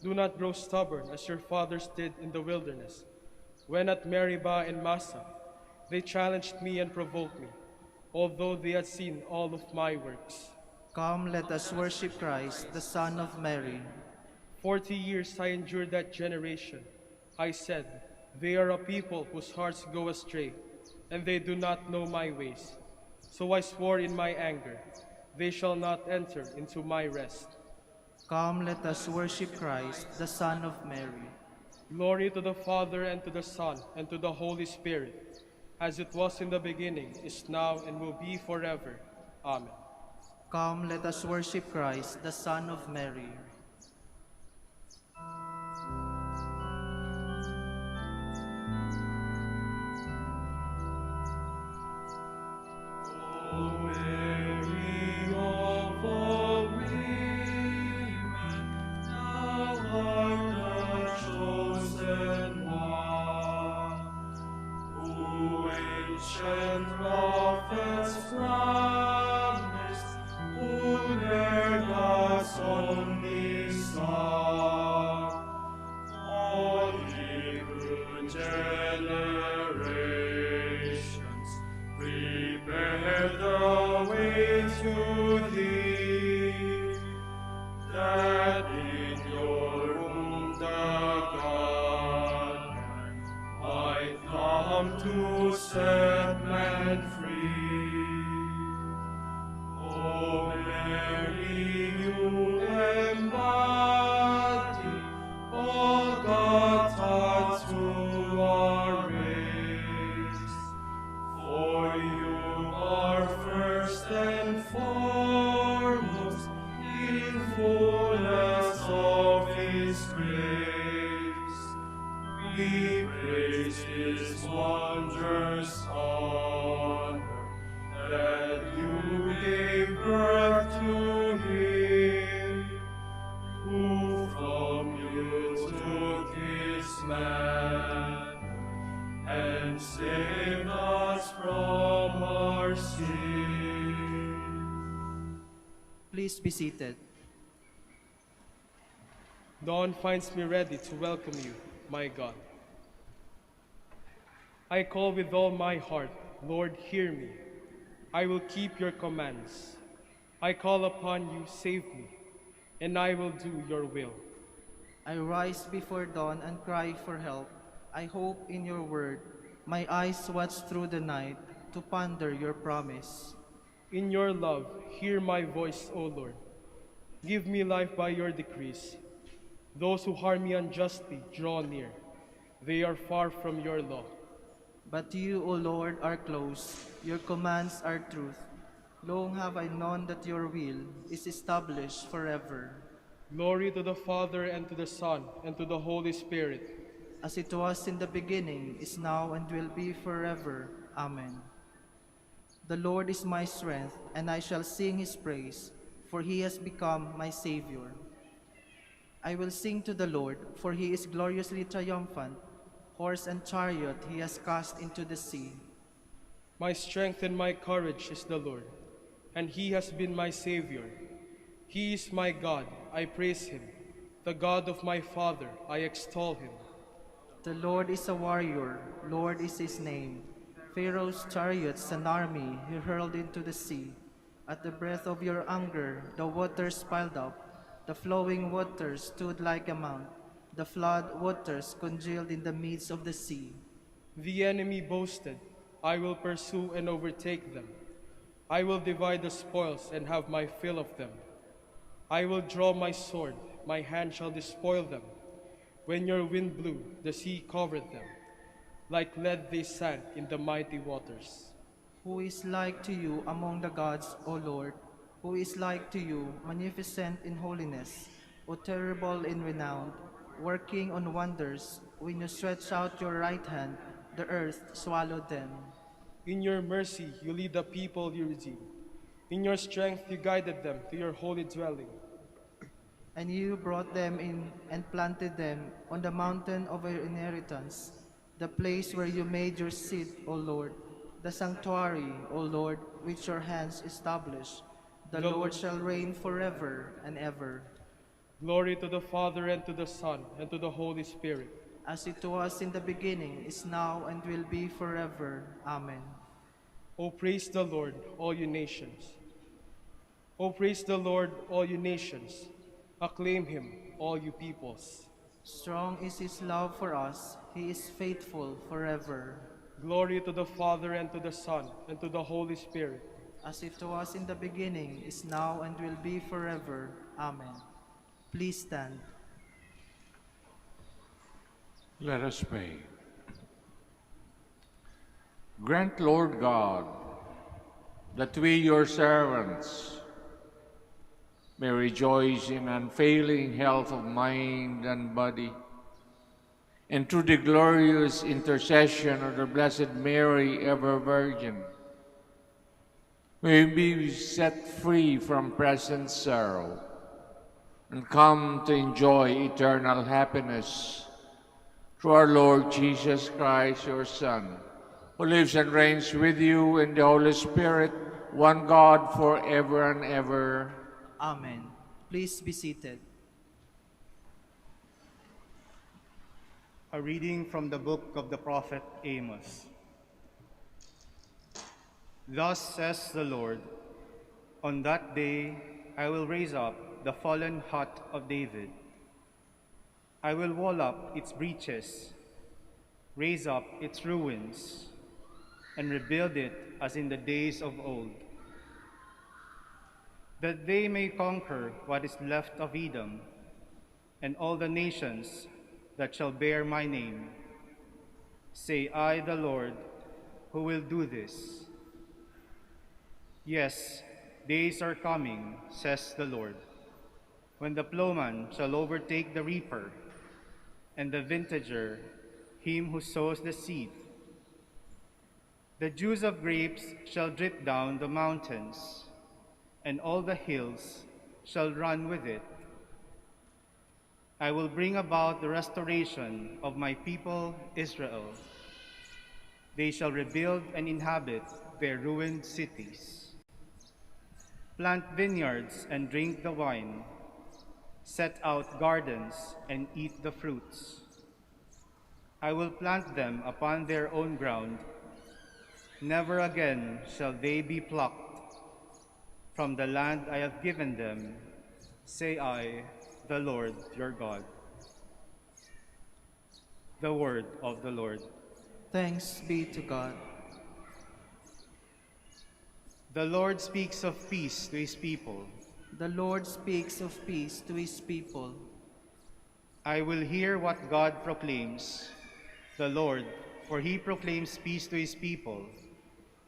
Do not grow stubborn as your fathers did in the wilderness. When at Meribah and Massa, they challenged me and provoked me, although they had seen all of my works. Come, let us worship Christ, the Son of Mary. 40 years I endured that generation. I said, they are a people whose hearts go astray, and they do not know my ways. So I swore in my anger, they shall not enter into my rest. Come, let us worship Christ, the Son of Mary. Glory to the Father, and to the Son, and to the Holy Spirit, as it was in the beginning, is now, and will be forever. Amen. Come, let us worship Christ, the Son of Mary. Please be seated. Dawn finds me ready to welcome you, my God. I call with all my heart, Lord, hear me. I will keep your commands. I call upon you, save me, and I will do your will. I rise before dawn and cry for help. I hope in your word. My eyes watch through the night to ponder your promise. In your love, hear my voice, O Lord. Give me life by your decrees. Those who harm me unjustly draw near. They are far from your law. But you, O Lord, are close. Your commands are truth. Long have I known that your will is established forever. Glory to the Father, and to the Son, and to the Holy Spirit. As it was in the beginning, is now, and will be forever. Amen. The Lord is my strength, and I shall sing his praise, for he has become my Savior. I will sing to the Lord, for he is gloriously triumphant. Horse and chariot he has cast into the sea. My strength and my courage is the Lord, and he has been my Savior. He is my God, I praise him. The God of my father, I extol him. The Lord is a warrior, Lord is his name. Pharaoh's chariots and army he hurled into the sea. At the breath of your anger, the waters piled up. The flowing waters stood like a mount. The flood waters congealed in the midst of the sea. The enemy boasted, I will pursue and overtake them. I will divide the spoils and have my fill of them. I will draw my sword, my hand shall despoil them. When your wind blew, the sea covered them. Like lead they sank in the mighty waters. Who is like to you among the gods, O Lord? Who is like to you, magnificent in holiness, O terrible in renown, working on wonders? When you stretch out your right hand, the earth swallowed them. In your mercy you lead the people you redeem. In your strength you guided them to your holy dwelling. And you brought them in and planted them on the mountain of your inheritance, the place where you made your seat, O Lord, the sanctuary, O Lord, which your hands established. The Lord shall reign forever and ever. Glory to the Father, and to the Son, and to the Holy Spirit. As it was in the beginning, is now, and will be forever. Amen. O praise the Lord, all you nations. O praise the Lord, all you nations. Acclaim him, all you peoples. Strong is his love for us. He is faithful forever. Glory to the Father, and to the Son, and to the Holy Spirit. As it was in the beginning, is now, and will be forever. Amen. Please stand. Let us pray. Grant, Lord God, that we, your servants, may rejoice in unfailing health of mind and body, and through the glorious intercession of the Blessed Mary, ever Virgin, may we be set free from present sorrow and come to enjoy eternal happiness through our Lord Jesus Christ, your Son, who lives and reigns with you in the Holy Spirit, one God, forever and ever. Amen. Please be seated. A reading from the book of the prophet Amos. Thus says the Lord, on that day I will raise up the fallen hut of David. I will wall up its breaches, raise up its ruins, and rebuild it as in the days of old, that they may conquer what is left of Edom and all the nations that shall bear my name. Say I, the Lord, who will do this. Yes, days are coming, says the Lord, when the plowman shall overtake the reaper, and the vintager him who sows the seed. The juice of grapes shall drip down the mountains, and all the hills shall run with it. I will bring about the restoration of my people Israel. They shall rebuild and inhabit their ruined cities. Plant vineyards and drink the wine. Set out gardens and eat the fruits. I will plant them upon their own ground. Never again shall they be plucked from the land I have given them, say I, the Lord your God. The word of the Lord. Thanks be to God. The Lord speaks of peace to his people. The Lord speaks of peace to his people. I will hear what God proclaims, the Lord, for he proclaims peace to his people.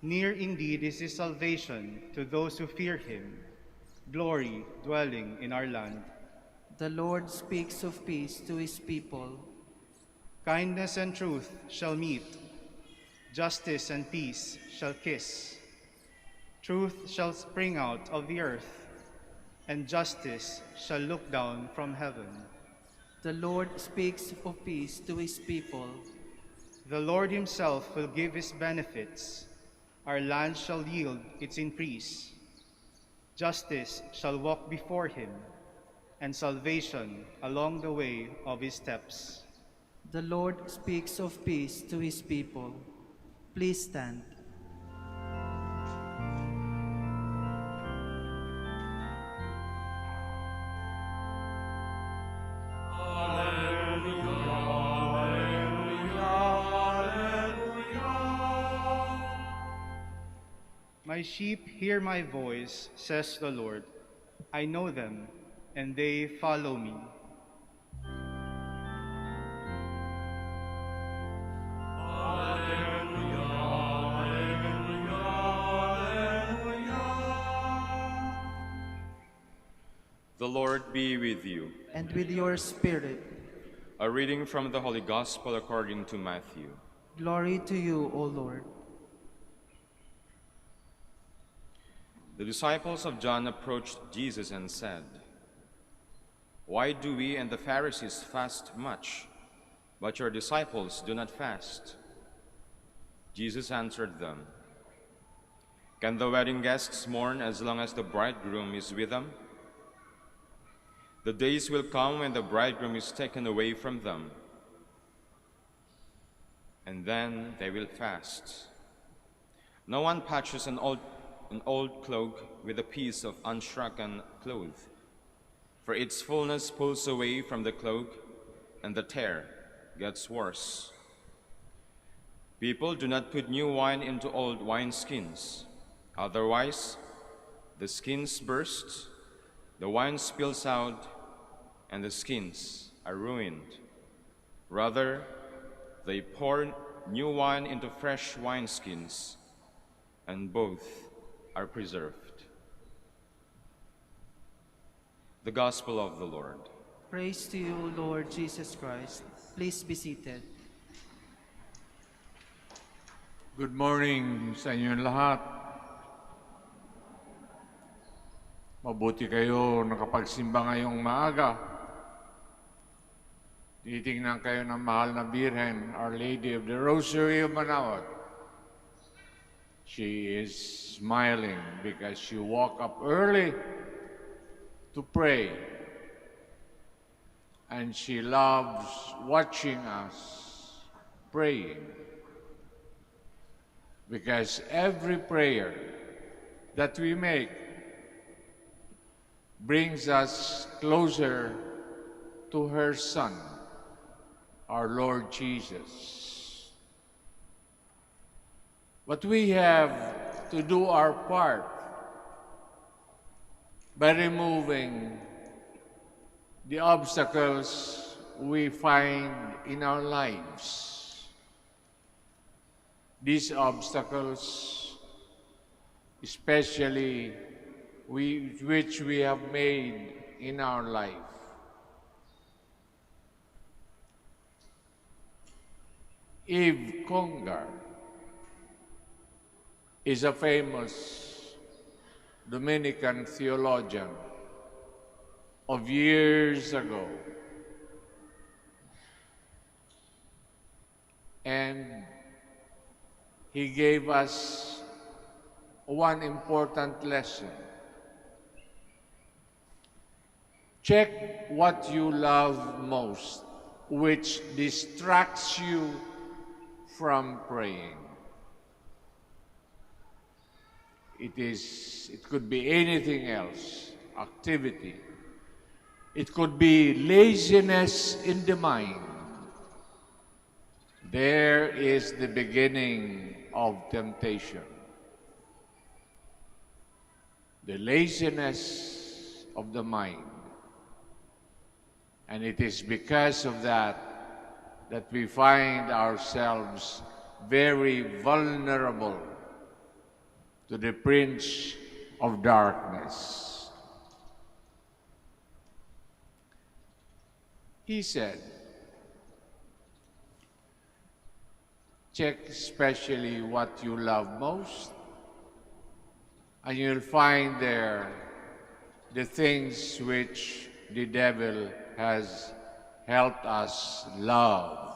Near indeed is his salvation to those who fear him, glory dwelling in our land. The Lord speaks of peace to his people. Kindness and truth shall meet, justice and peace shall kiss. Truth shall spring out of the earth, and justice shall look down from heaven. The Lord speaks of peace to his people. The Lord himself will give his benefits. Our land shall yield its increase. Justice shall walk before him, and salvation along the way of his steps. The Lord speaks of peace to his people. Please stand. My sheep hear my voice, says the Lord. I know them, and they follow me. The Lord be with you. And with your spirit. A reading from the Holy Gospel according to Matthew. Glory to you, O Lord. The disciples of John approached Jesus and said, "Why do we and the Pharisees fast much, but your disciples do not fast?" Jesus answered them, "Can the wedding guests mourn as long as the bridegroom is with them? The days will come when the bridegroom is taken away from them, and then they will fast. No one patches an old cloak with a piece of unshrunken cloth, for its fullness pulls away from the cloak, and the tear gets worse. People do not put new wine into old wineskins. Otherwise, the skins burst, the wine spills out, and the skins are ruined. Rather, they pour new wine into fresh wineskins, and both are preserved." The Gospel of the Lord. Praise to you, Lord Jesus Christ. Please be seated. Good morning sa inyong lahat. Mabuti kayo nakapagsimba ngayong maaga. Titingnan kayo ng mahal na Birhen, Our Lady of the Rosary of Manaoag. She is smiling because she woke up early to pray. And she loves watching us praying. Because every prayer that we make brings us closer to her Son, our Lord Jesus. But we have to do our part by removing the obstacles we find in our lives. These obstacles, especially which we have made in our life. Eve Congar is a famous Dominican theologian of years ago. And he gave us one important lesson. Check what you love most, which distracts you from praying. It could be anything else, activity. It could be laziness in the mind. There is the beginning of temptation. The laziness of the mind. And it is because of that we find ourselves very vulnerable to the prince of darkness. He said, check especially what you love most, and you'll find there the things which the devil has help us love.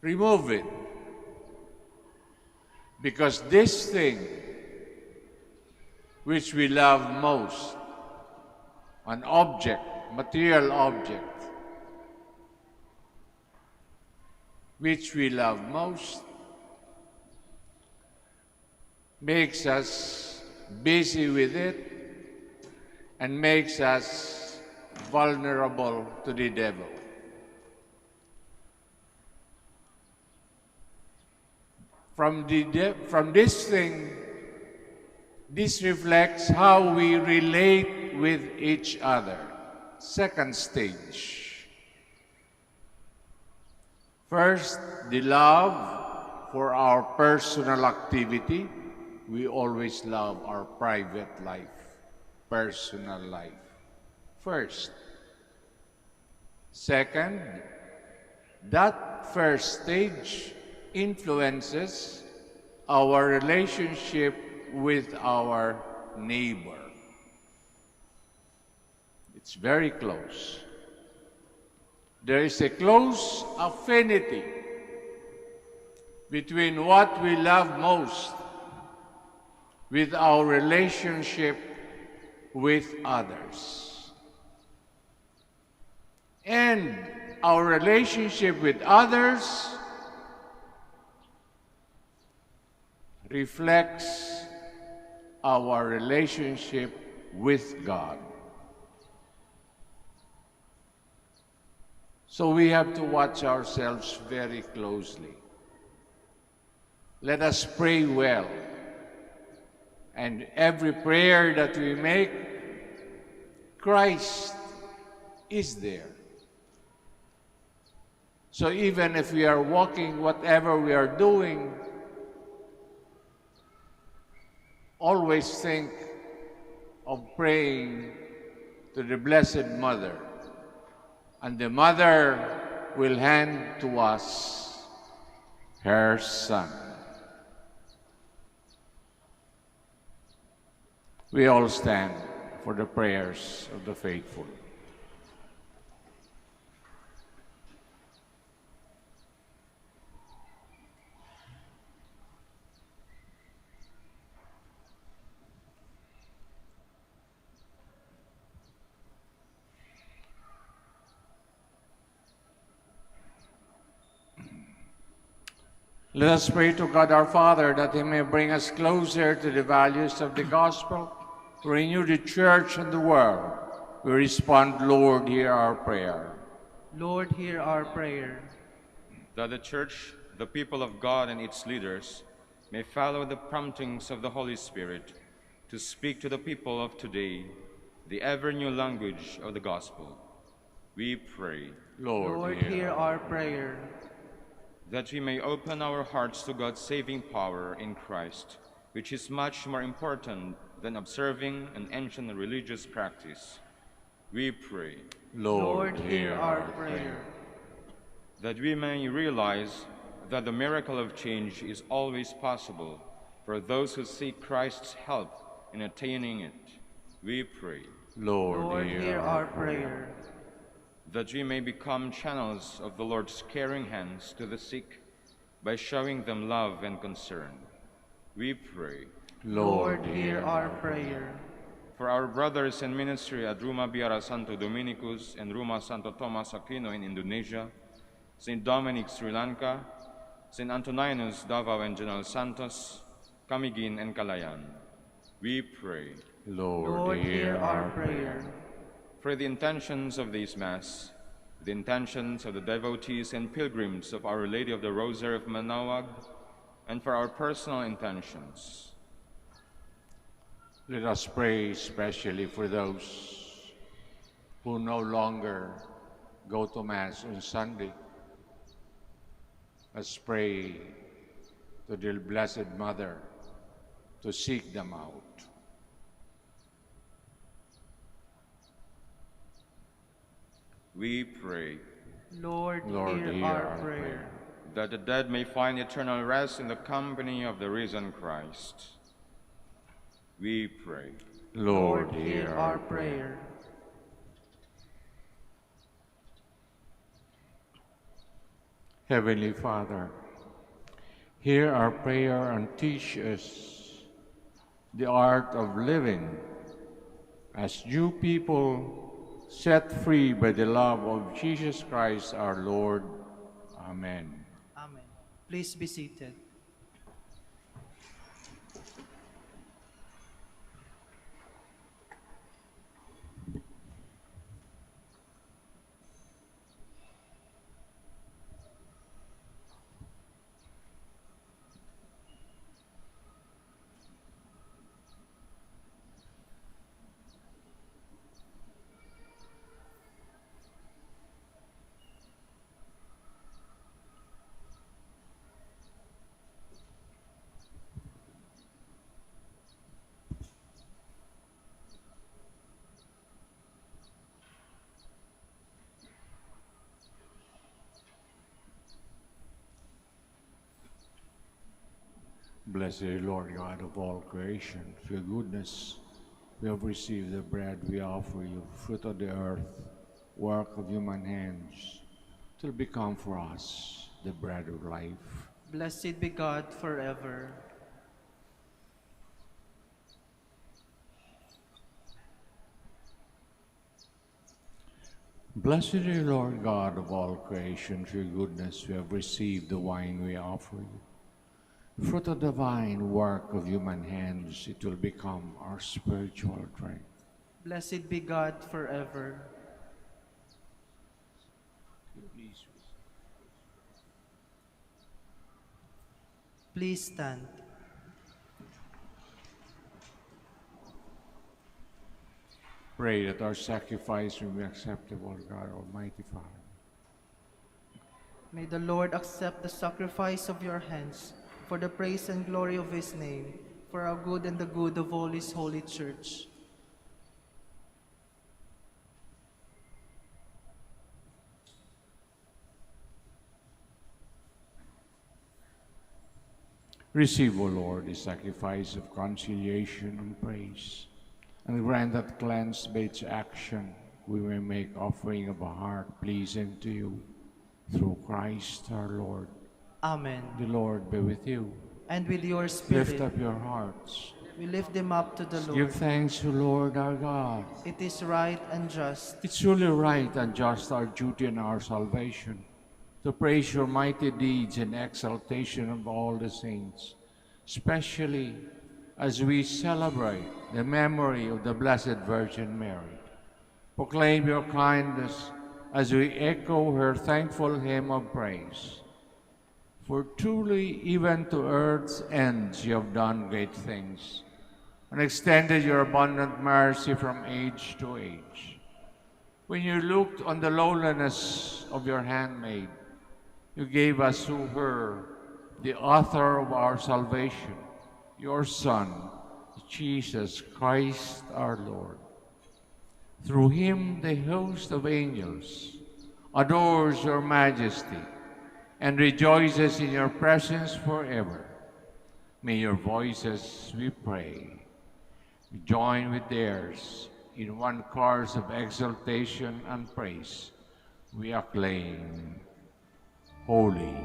Remove it. Because this thing which we love most, an object, material object, which we love most, makes us busy with it and makes us vulnerable to the devil. From this thing, this reflects how we relate with each other. Second stage. First, the love for our personal activity. We always love our private life, personal life. First. Second, that first stage influences our relationship with our neighbor. It's very close. There is a close affinity between what we love most with our relationship with others. And our relationship with others reflects our relationship with God. So we have to watch ourselves very closely. Let us pray well. And every prayer that we make, Christ is there. So even if we are walking, whatever we are doing, always think of praying to the Blessed Mother. And the Mother will hand to us her Son. We all stand for the prayers of the faithful. Let us pray to God our Father that He may bring us closer to the values of the gospel, to renew the church and the world. We respond, Lord, hear our prayer. Lord, hear our prayer. That the church, the people of God and its leaders may follow the promptings of the Holy Spirit to speak to the people of today the ever-new language of the gospel. We pray. Lord, hear our prayer. That we may open our hearts to God's saving power in Christ, which is much more important than observing an ancient religious practice. We pray. Lord, hear our prayer. That we may realize that the miracle of change is always possible for those who seek Christ's help in attaining it. We pray. Lord, hear our prayer. That we may become channels of the Lord's caring hands to the sick by showing them love and concern. We pray. Lord, hear our prayer. For our brothers in ministry at Ruma Biara Santo Dominicus and Ruma Santo Tomas Aquino in Indonesia, St. Dominic, Sri Lanka, St. Antoninus, Davao and General Santos, Camiguin and Calayan, we pray. Lord, hear our prayer. For the intentions of this Mass, the intentions of the devotees and pilgrims of Our Lady of the Rosary of Manaoag, and for our personal intentions. Let us pray especially for those who no longer go to Mass on Sunday. Let's pray to the Blessed Mother to seek them out. We pray. Lord, hear our prayer. That the dead may find eternal rest in the company of the risen Christ. We pray. Lord, hear our prayer. Heavenly Father, hear our prayer and teach us the art of living as new people set free by the love of Jesus Christ our Lord. Amen. Amen. Please be seated. Blessed Lord God of all creation, for your goodness, we have received the bread we offer you, fruit of the earth, work of human hands, till become for us the bread of life. Blessed be God forever. Blessed are you, Lord God of all creation, for your goodness, we have received the wine we offer you. Fruit of the vine, work of human hands, it will become our spiritual drink. Blessed be God forever. Please stand. Pray that our sacrifice will be acceptable, God Almighty Father. May the Lord accept the sacrifice of your hands for the praise and glory of his name, for our good and the good of all his holy church. Receive, O Lord, the sacrifice of conciliation and praise, and grant that cleansed by its action we may make offering of a heart pleasing to you, through Christ our Lord. Amen. The Lord be with you. And with your spirit, Lift up your hearts. we lift them up to the Lord. Give thanks to Lord our God. It is right and just. It's truly right and just, our duty and our salvation, to praise your mighty deeds and exaltation of all the saints, especially as we celebrate the memory of the Blessed Virgin Mary. Proclaim your kindness as we echo her thankful hymn of praise. For truly, even to earth's ends, you have done great things, and extended your abundant mercy from age to age. When you looked on the lowliness of your handmaid, you gave us through her the author of our salvation, your Son, Jesus Christ our Lord. Through him the host of angels adores your majesty and rejoices in your presence forever. May your voices, we pray, join with theirs in one chorus of exaltation and praise. We acclaim, Holy.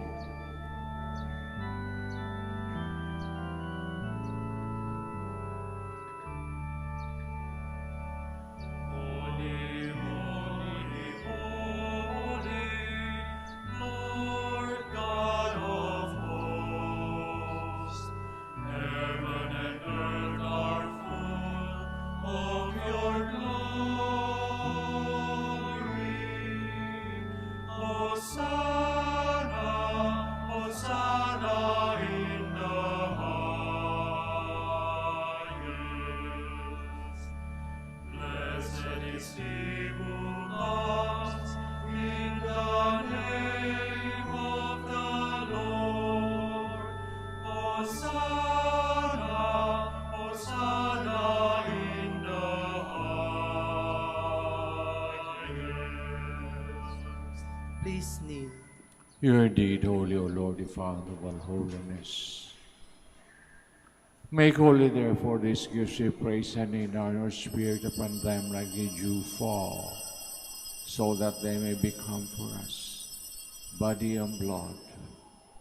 Please kneel. You are indeed holy, O Lord, the fount of all holiness. Make holy, therefore, these gifts, we pray, sending down your Spirit upon them like the dew fall, so that they may become for us body and blood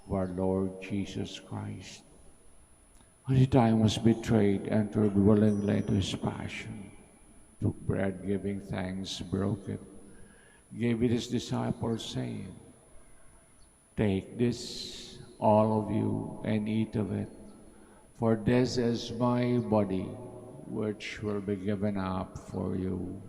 of our Lord Jesus Christ. When the time was betrayed, entered willingly into his passion, took bread, giving thanks, broke it, gave it his disciples, saying, "Take this, all of you, and eat of it, for this is my body, which will be given up for you."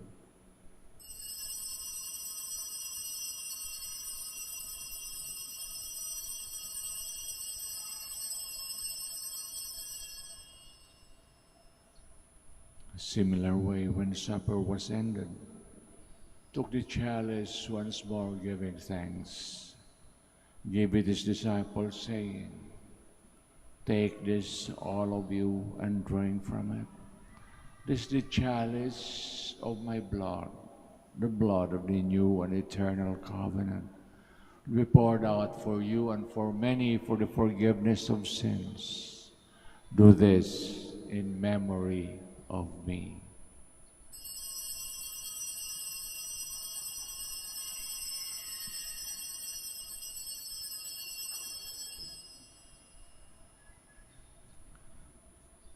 A similar way, when supper was ended, took the chalice once more, giving thanks, gave it his disciples, saying, "Take this, all of you, and drink from it. This is the chalice of my blood, the blood of the new and eternal covenant, will be poured out for you and for many for the forgiveness of sins. Do this in memory of me."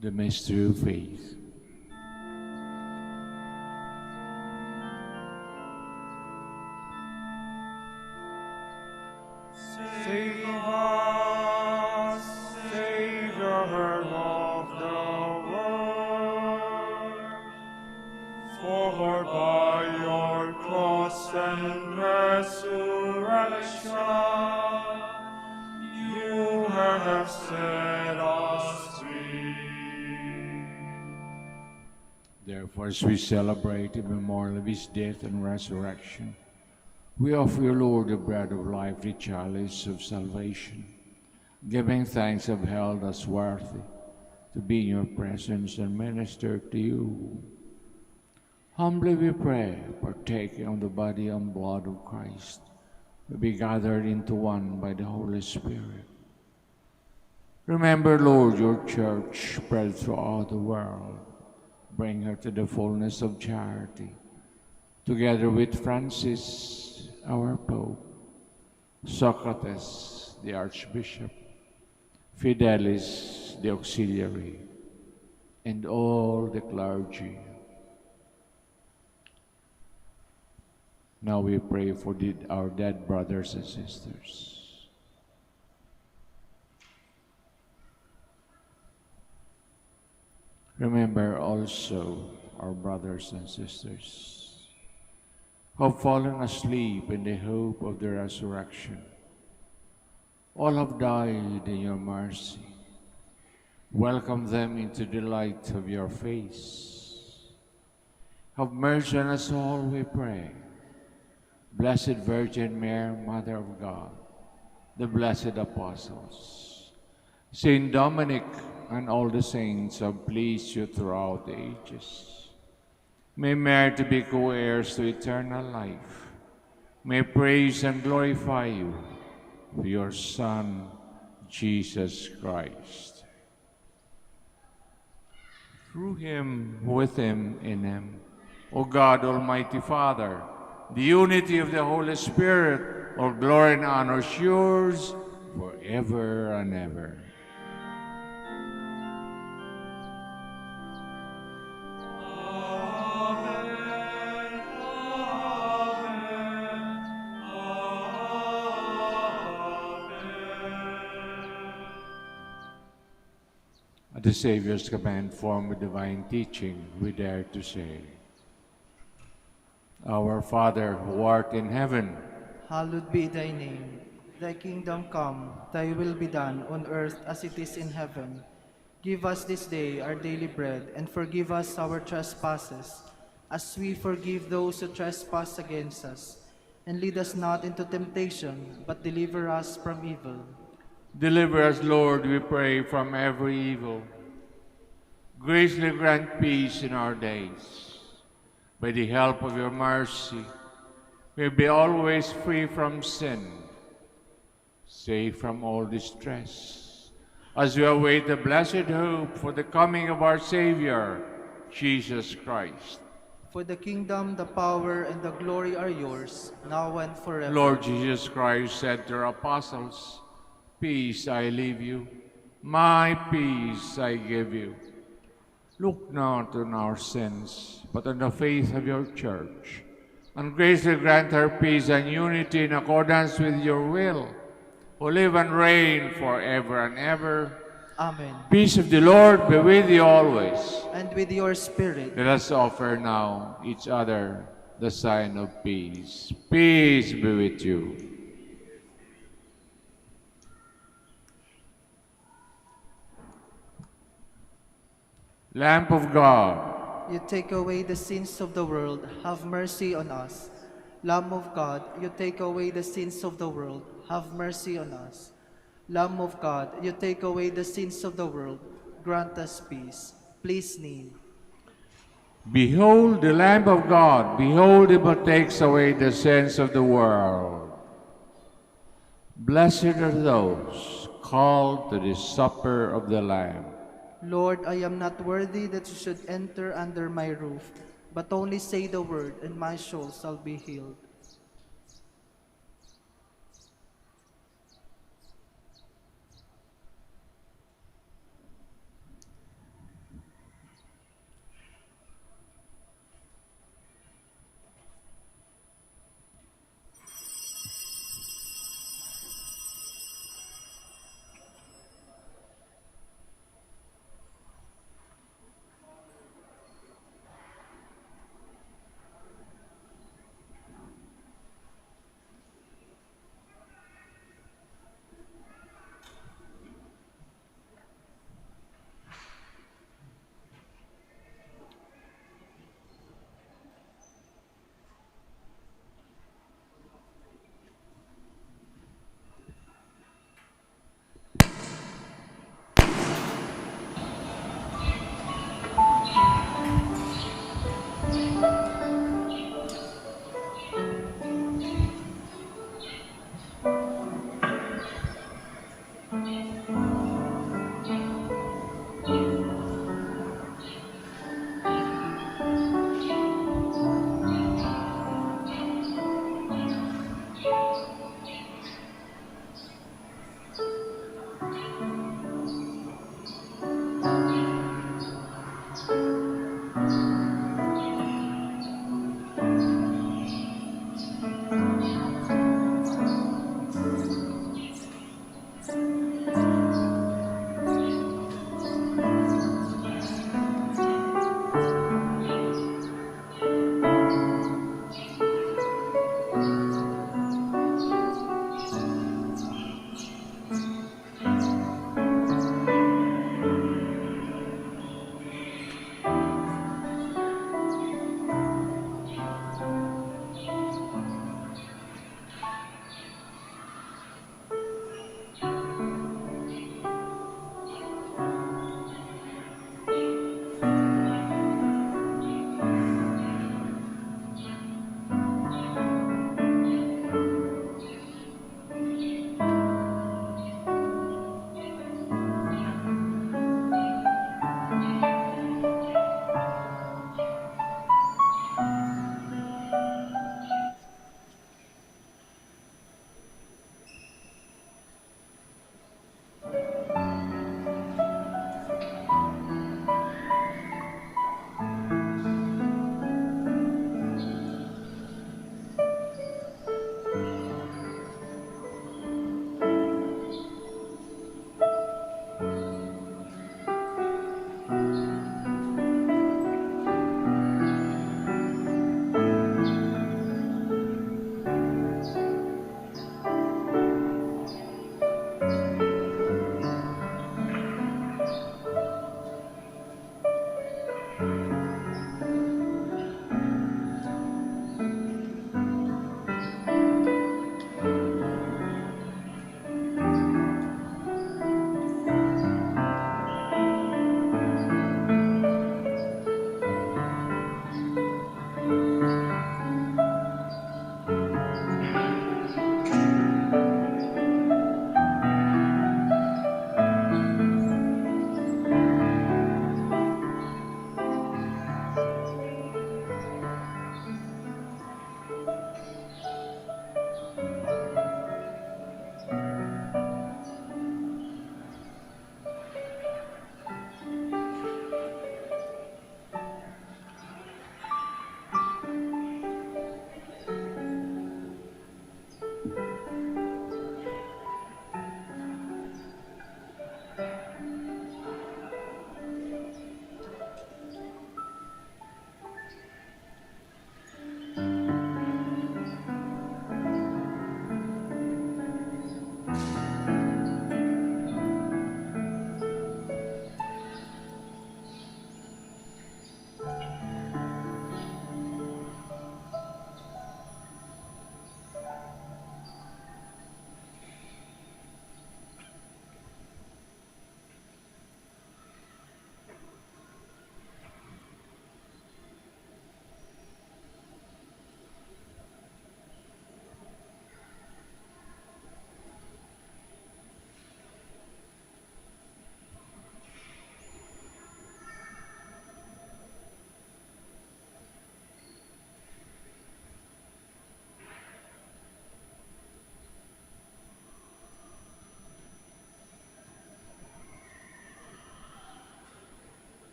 The mystery of faith. Save us, Savior of the world, for by your cross and resurrection you have set us free. Therefore, as we celebrate the memorial of his death and resurrection, we offer you, Lord, the bread of life, the chalice of salvation, giving thanks have held us worthy to be in your presence and minister to you. Humbly we pray, partaking of the body and blood of Christ, we be gathered into one by the Holy Spirit. Remember, Lord, your church spread throughout the world. Bring her to the fullness of charity, together with Francis, our Pope, Socrates, the Archbishop, Fidelis, the Auxiliary, and all the clergy. Now we pray for our dead brothers and sisters. Remember also our brothers and sisters who have fallen asleep in the hope of the resurrection. All have died in your mercy. Welcome them into the light of your face. Have mercy on us all, we pray. Blessed Virgin Mary, Mother of God, the blessed apostles, Saint Dominic, and all the saints have pleased you throughout the ages. May merit to be co-heirs to eternal life. May praise and glorify you for your Son, Jesus Christ. Through him, with him, in him, O God, Almighty Father, the unity of the Holy Spirit, all glory and honor is yours forever and ever. At the Savior's command, formed with divine teaching, we dare to say, Our Father, who art in heaven, Hallowed be thy name. Thy kingdom come, thy will be done on earth as it is in heaven. Give us this day our daily bread, and forgive us our trespasses, as we forgive those who trespass against us. And lead us not into temptation, but deliver us from evil. Deliver us, Lord, we pray, from every evil. Graciously grant peace in our days. By the help of your mercy, may be always free from sin, safe from all distress, as we await the blessed hope for the coming of our Savior, Jesus Christ. For the kingdom, the power, and the glory are yours, now and forever. Lord Jesus Christ said to your apostles, "Peace I leave you, my peace I give you." Look not on our sins, but on the faith of your church, and graciously grant her peace and unity in accordance with your will, who live and reign forever and ever. Amen. Peace of the Lord be with you always. And with your spirit. Let us offer now each other the sign of peace. Peace be with you. Lamb of God, You take away the sins of the world, have mercy on us. Lamb of God, you take away the sins of the world, have mercy on us. Lamb of God, you take away the sins of the world, grant us peace. Please kneel. behold the Lamb of God, behold him who takes away the sins of the world. Blessed are those called to the supper of the Lamb. Lord, I am not worthy that you should enter under my roof, but only say the word, and my soul shall be healed.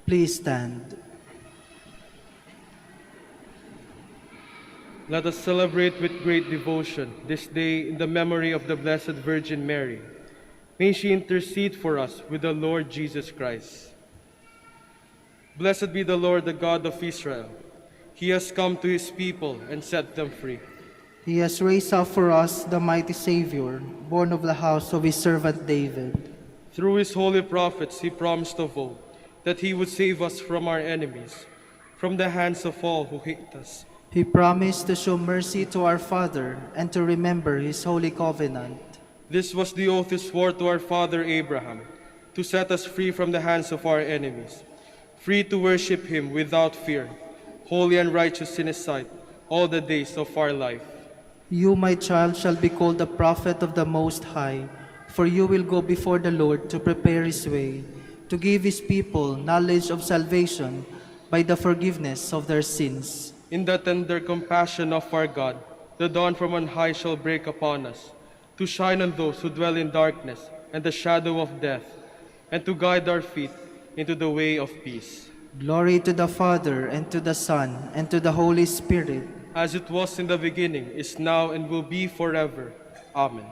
Please stand. Let us celebrate with great devotion this day in the memory of the Blessed Virgin Mary. May she intercede for us with the Lord Jesus Christ. Blessed be the Lord, the God of Israel. He has come to his people and set them free. He has raised up for us the mighty Savior, born of the house of his servant David. Through his holy prophets he promised of old that he would save us from our enemies, from the hands of all who hate us. He promised to show mercy to our father and to remember his holy covenant. This was the oath he swore to our father Abraham, to set us free from the hands of our enemies, free to worship him without fear, holy and righteous in his sight, all the days of our life. You, my child, shall be called the prophet of the Most High, for you will go before the Lord to prepare his way, to give his people knowledge of salvation by the forgiveness of their sins. In the tender compassion of our God, the dawn from on high shall break upon us, to shine on those who dwell in darkness and the shadow of death, and to guide our feet into the way of peace. Glory to the Father, and to the Son, and to the Holy Spirit. As it was in the beginning, is now, and will be forever. Amen.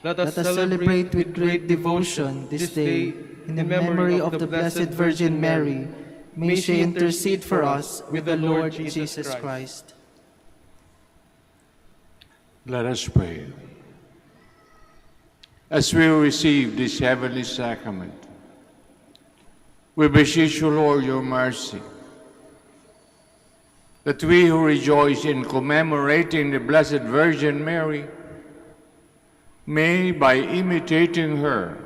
Let us celebrate with great devotion this day in the memory of the Blessed Virgin Mary. May she intercede for us with the Lord Jesus Christ. Let us pray. As we receive this heavenly sacrament, we beseech you, Lord, your mercy, that we who rejoice in commemorating the Blessed Virgin Mary may, by imitating her,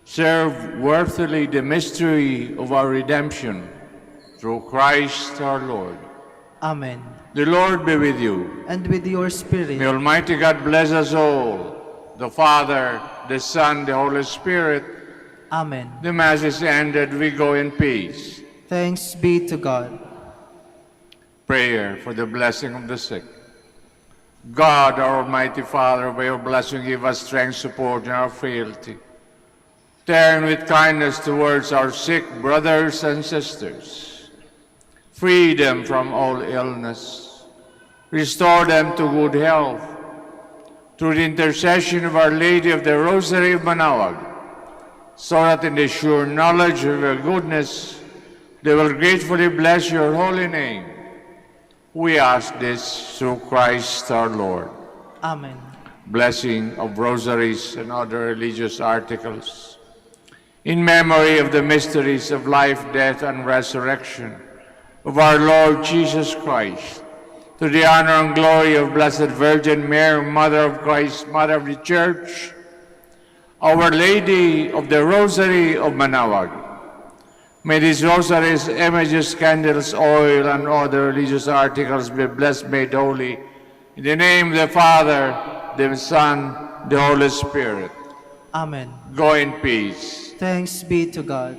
serve worthily the mystery of our redemption through Christ our Lord. Amen. The Lord be with you. And with your spirit. May Almighty God bless us all, the Father, the Son, the Holy Spirit. Amen. The Mass is ended. We go in peace. Thanks be to God. Prayer for the blessing of the sick. God, our Almighty Father, by your blessing give us strength, support in our frailty. Turn with kindness towards our sick brothers and sisters. Free them from all illness. Restore them to good health. Through the intercession of Our Lady of the Rosary of Manaoag, so that in the sure knowledge of your goodness, they will gratefully bless your holy name. We ask this through Christ our Lord. Amen. Blessing of rosaries and other religious articles. In memory of the mysteries of life, death, and resurrection of our Lord Jesus Christ, to the honor and glory of Blessed Virgin Mary, Mother of Christ, Mother of the Church, Our Lady of the Rosary of Manaoag. May these rosaries, images, candles, oil, and other religious articles be blessed, made holy. In the name of the Father, the Son, the Holy Spirit. Amen. Go in peace. Thanks be to God.